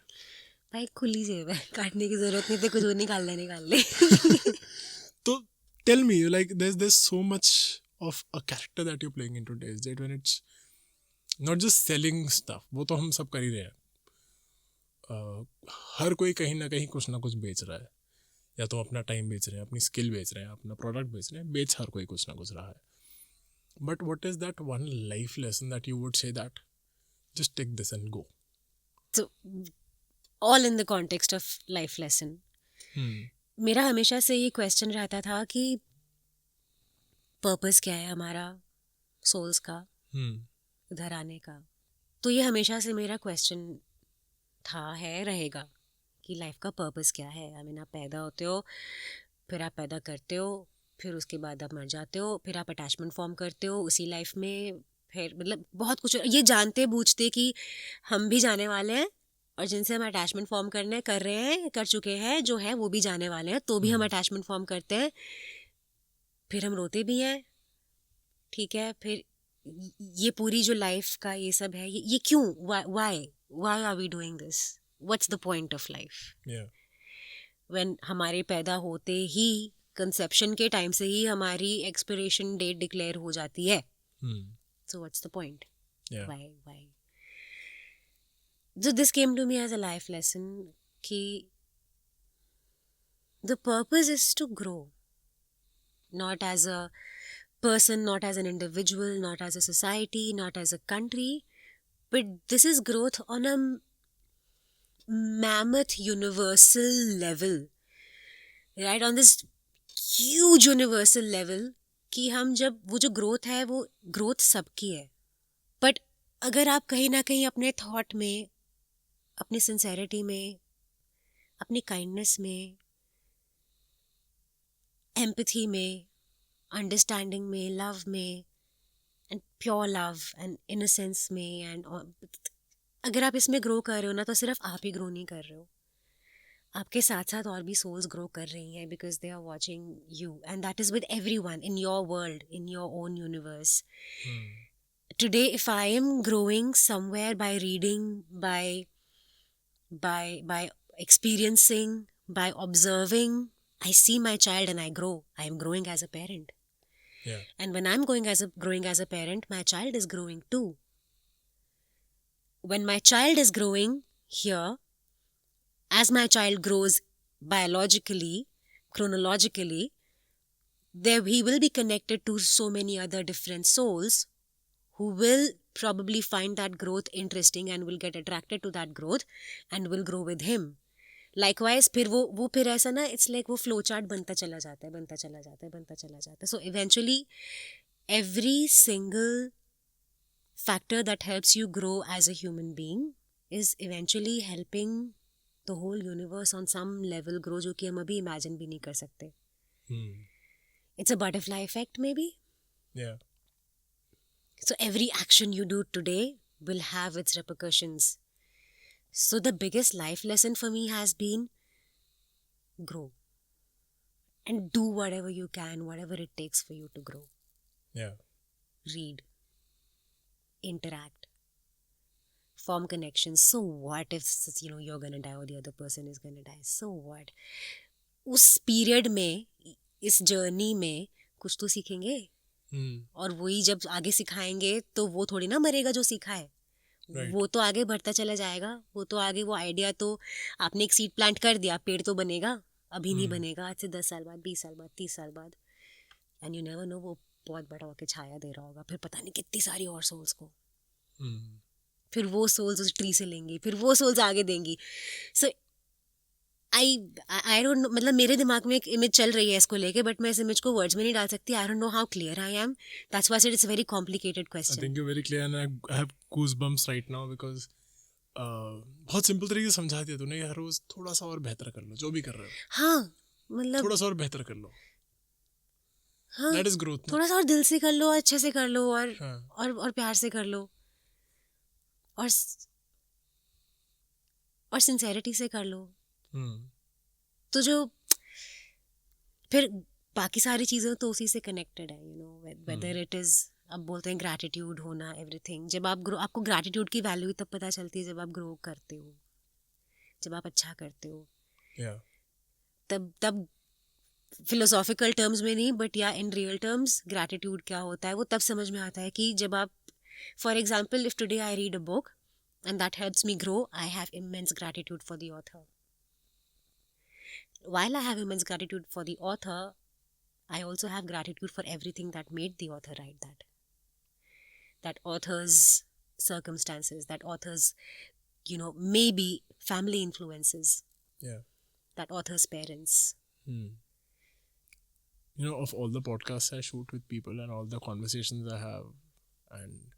भाई खुली जेब है, काटने की जरूरत नहीं थी, कुछ और निकाल ले. तो tell me, like, there's so much of a character that you're playing in today's date when it's not just selling stuff. वो तो हम सब कर ही रहे हैं. हर कोई कहीं ना कहीं कुछ ना कुछ बेच रहा है, या तो अपना टाइम बेच रहे हैं, अपनी स्किल बेच रहे हैं, अपना प्रोडक्ट बेच रहे हैं, बेच हर कोई कुछ ना कुछ रहा है. But what is that one life lesson that you would say that just take this and go? So, all in the context of life lesson. मेरा हमेशा से ये क्वेश्चन रहता था कि पर्पस क्या है हमारा सोल्स का इधर आने का. तो ये हमेशा से मेरा क्वेश्चन था, है, रहेगा कि लाइफ का पर्पस क्या है. आई मीन, आप पैदा होते हो, फिर आप पैदा करते हो, फिर उसके बाद आप मर जाते हो, फिर आप अटैचमेंट फॉर्म करते हो उसी लाइफ में, फिर मतलब बहुत कुछ ये जानते बूझते कि हम भी जाने वाले हैं, और जिनसे हम अटैचमेंट फॉर्म कर रहे हैं, कर चुके हैं, जो है वो भी जाने वाले हैं, तो भी हम अटैचमेंट फॉर्म करते हैं, फिर हम रोते भी हैं. ठीक है, फिर ये पूरी जो लाइफ का ये सब है, ये क्यों, why are we doing this, what's the point of life. When हमारे पैदा होते ही, कंसेप्शन के टाइम से ही हमारी एक्सपिरेशन डेट डिक्लेयर हो जाती है. So what's the point, why. So this came to me as a life lesson कि the purpose is to grow, not as a person, not as an individual, not as a society, not as a country, but this is growth on a mammoth universal level, right, on this huge universal level कि हम जब वो जो growth है, वो growth सबकी है. But अगर आप कहीं ना कहीं अपने थॉट में, अपनी सिंसेरिटी में, अपनी काइंडनेस में, एम्पैथी में, अंडरस्टैंडिंग में, लव में, and pure love and innocence में, एंड अगर आप इसमें ग्रो कर रहे हो ना, तो सिर्फ आप ही ग्रो नहीं कर रहे हो, आपके साथ साथ और भी सोल्स ग्रो कर रही हैं, because they are watching you, and that is with everyone in your world, in your own universe. Today, if I am growing somewhere by reading, by experiencing, by observing, I see my child and I grow. I am growing as a parent. Yeah. And when I'm growing as a parent, my child is growing too. When my child is growing here, as my child grows biologically, chronologically, there he will be connected to so many other different souls who will probably find that growth interesting and will get attracted to that growth and will grow with him. Likewise, फिर वो फिर ऐसा ना, it's like वो flow chart बनता चला जाता है. So eventually, every single factor that helps you grow as a human being is eventually helping the whole universe on some level grow, जो कि हम अभी imagine भी नहीं कर सकते. It's a butterfly effect maybe. Yeah. So every action you do today will have its repercussions. So the biggest life lesson for me has been grow. And do whatever you can, whatever it takes for you to grow. Yeah. Read. Interact. Form connections. So what if, you're going to die or the other person is going to die? So what? उस period में, इस journey में कुछ तो सीखेंगे. और वही जब आगे सिखाएंगे तो वो थोड़ी ना मरेगा जो सीखा है. right. वो तो आगे बढ़ता चला जाएगा. वो तो आगे, वो आइडिया तो आपने एक सीड प्लांट कर दिया, पेड़ तो बनेगा. अभी नहीं बनेगा, आज से 10 साल बाद, 20 साल बाद, 30 साल बाद, एंड यू नेवर नो, वो बहुत बड़ा होकर छाया दे रहा होगा. फिर पता नहीं कितनी सारी और सोल्स को, फिर वो सोल्स उस ट्री से लेंगी, फिर वो सोल्स आगे देंगी. सो आई डोंट नो, मतलब मेरे दिमाग में एक इमेज चल रही है इसको लेके, बट मैं इस इमेज को वर्ड्स में नहीं डाल सकती. I don't know how clear I am. That's why it's a very complicated question. I think you very clear and I have goosebumps right now because बहुत सिंपल तरीके से समझा दिया तूने. हर रोज थोड़ा सा और बेहतर कर लो जो भी कर रहे हो. हाँ, मतलब थोड़ा सा और बेहतर कर लो. हाँ, दैट इज ग्रोथ. थोड़ा सा और दिल से कर लो, अच्छे से कर लो, और हाँ. और प्यार से कर लो. और सिंसेरिटी से कर लो हम्म, तो जो फिर बाकी सारी चीज़ें तो उसी से कनेक्टेड है, you know, weather it is, अब बोलते हैं ग्रैटिट्यूड होना, एवरीथिंग। जब आप ग्रो, आपको ग्रैटिट्यूड की वैल्यू तब पता चलती है जब आप ग्रो करते हो, जब आप अच्छा करते हो, yeah, तब फिलोसॉफिकल टर्म्स में नहीं, बट या इन रियल टर्म्स ग्रैटिट्यूड क्या होता है वो तब समझ में आता है कि जब आप, for example, if today I read a book and that helps me grow, I have immense gratitude for the author. While I have immense gratitude for the author, I also have gratitude for everything that made the author write that. That author's circumstances, that author's, you know, maybe family influences, yeah. that author's parents. You know, of all the podcasts I shoot with people and all the conversations I have, and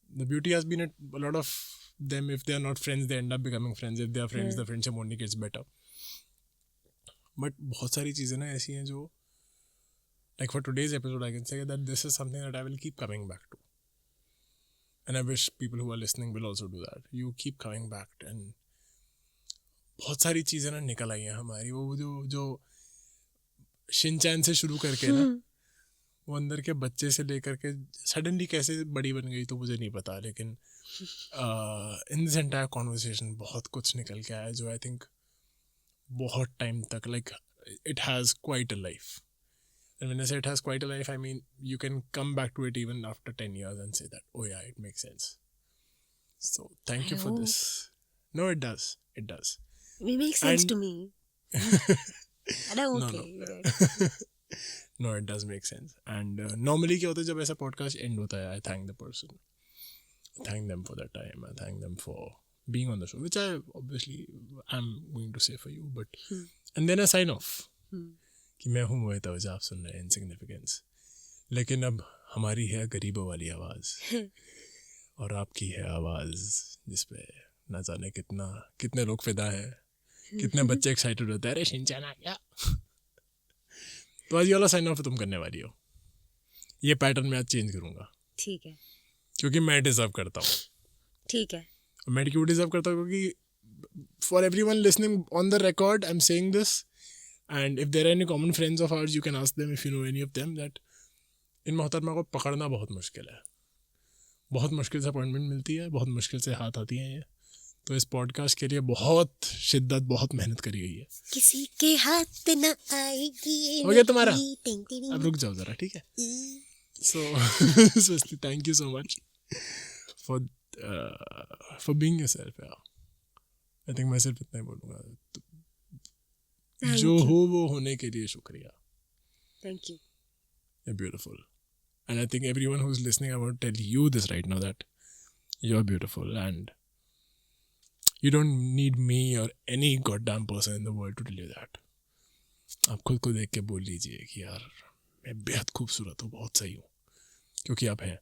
the beauty has been a lot of them, if they are not friends, they end up becoming friends. If they are friends, the friendship only gets better. But बहुत सारी चीज़ें ना ऐसी हैं जो, like for today's episode, I can say that this is something that I will keep coming back to. And I wish people who are listening will also do that. You keep coming back, and बहुत सारी चीज़ें ना निकल आई हैं हमारी, वो जो Shinchan से शुरू करके ना, वो अंदर के बच्चे से लेकर के सडनली कैसे बड़ी बन गई तो मुझे नहीं पता, लेकिन इन दिस एंटायर कॉन्वर्सेशन बहुत कुछ निकल के आया जो आई थिंक बहुत टाइम तक, like it has quite a life. And when I say it has quite a life, I mean you can come back to it even after 10 years and say that, oh yeah, it makes sense. So thank you for this. No, it does. It does. It makes sense And- to me. And I'm No, okay. no. Right? No, it does make sense. And normally क्या होता है जब ऐसा podcast end होता है, I thank the person. I thank them for their time. I thank them for being on the show, which I obviously I'm going to say for you. But and then I sign off. कि मैं हूँ मोहित आहूजा, आप सुन रहे हैं insignificance. लेकिन अब हमारी है गरीबों वाली आवाज़ और आपकी है आवाज़ जिसपे ना जाने कितने लोग फिदा हैं, कितने बच्चे एक्साइटेड होते हैं, अरे शिनचैन आ गया. तो आज ये वाला साइन ऑफ तुम करने वाली हो. ये पैटर्न मैं आज चेंज करूँगा ठीक है, क्योंकि मैं डिजर्व करता हूँ. ठीक है. मैं क्यों डिजर्व करता हूँ? क्योंकि for everyone listening on the record I am saying this, and if there are any common friends of ours you can ask them if you know any of them that इन मोहतरमा को पकड़ना बहुत मुश्किल है. बहुत मुश्किल से अपॉइंटमेंट मिलती है, बहुत मुश्किल से हाथ आती हैं ये. तो इस पॉडकास्ट के लिए बहुत शिद्दत, बहुत मेहनत करी गई है. किसी के हाथ न आएगी. हो गया तुम्हारा? टिंग अब रुक जाओ ज़रा, ठीक है? So, Swasti, thank you so much for being yourself. Yeah. I think मैं सिर्फ इतना ही बोलूँगा. जो हो वो होने के लिए शुक्रिया. Thank you. You're beautiful. And I think everyone who's listening, I want to tell you this right now that you're beautiful and you don't need me or any goddamn person in the world to tell you that. आप खुद को देख के बोल लीजिए कि यार मैं बेहद खूबसूरत हूँ, बहुत सही हूँ, क्योंकि आप हैं.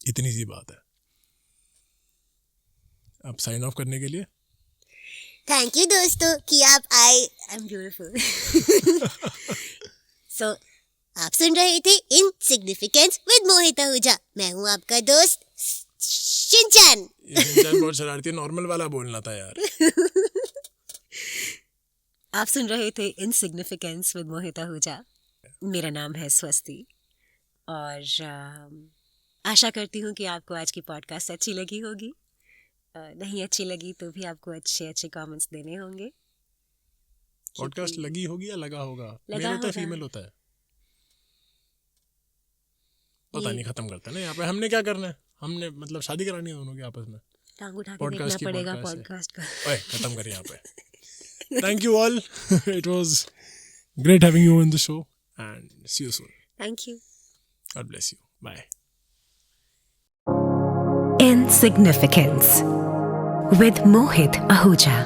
इतनी सी बात है. आप साइन ऑफ करने के लिए थैंक यू दोस्तों कि आप आए. I am beautiful. सो आप सुन रहे थे इनसिग्निफिकेंस विद मोहित आहूजा. मैं हूँ आपका दोस्त शिनचैन. ये शिनचैन बहुत शरारती है, नॉर्मल वाला बोलना था यार. आप सुन रहे थे इनसिग्निफिकेंस विद मोहित आहूजा. मेरा नाम है स्वस्ति और आशा करती हूँ कि आपको आज की पॉडकास्ट अच्छी लगी होगी. नहीं अच्छी लगी तो भी आपको अच्छे कमेंट्स देने होंगे. पॉडकास्ट लगी होगी या लगा होगा? लगा मेल होता है, होगा. फीमेल होता है, पता नहीं. खत्म करता है ना यहाँ पे. हमने क्या करना है? हमने मतलब शादी करानी है दोनों के आपस में. टांग उठा के Podcast देखना की पड़ेगा podcast है. पॉडकास्ट का. ओए खत्म कर यहाँ पे. Thank you all. It was great having you on the show and see you soon. Thank you. God bless you. Bye. Insignificance with Mohit Ahuja.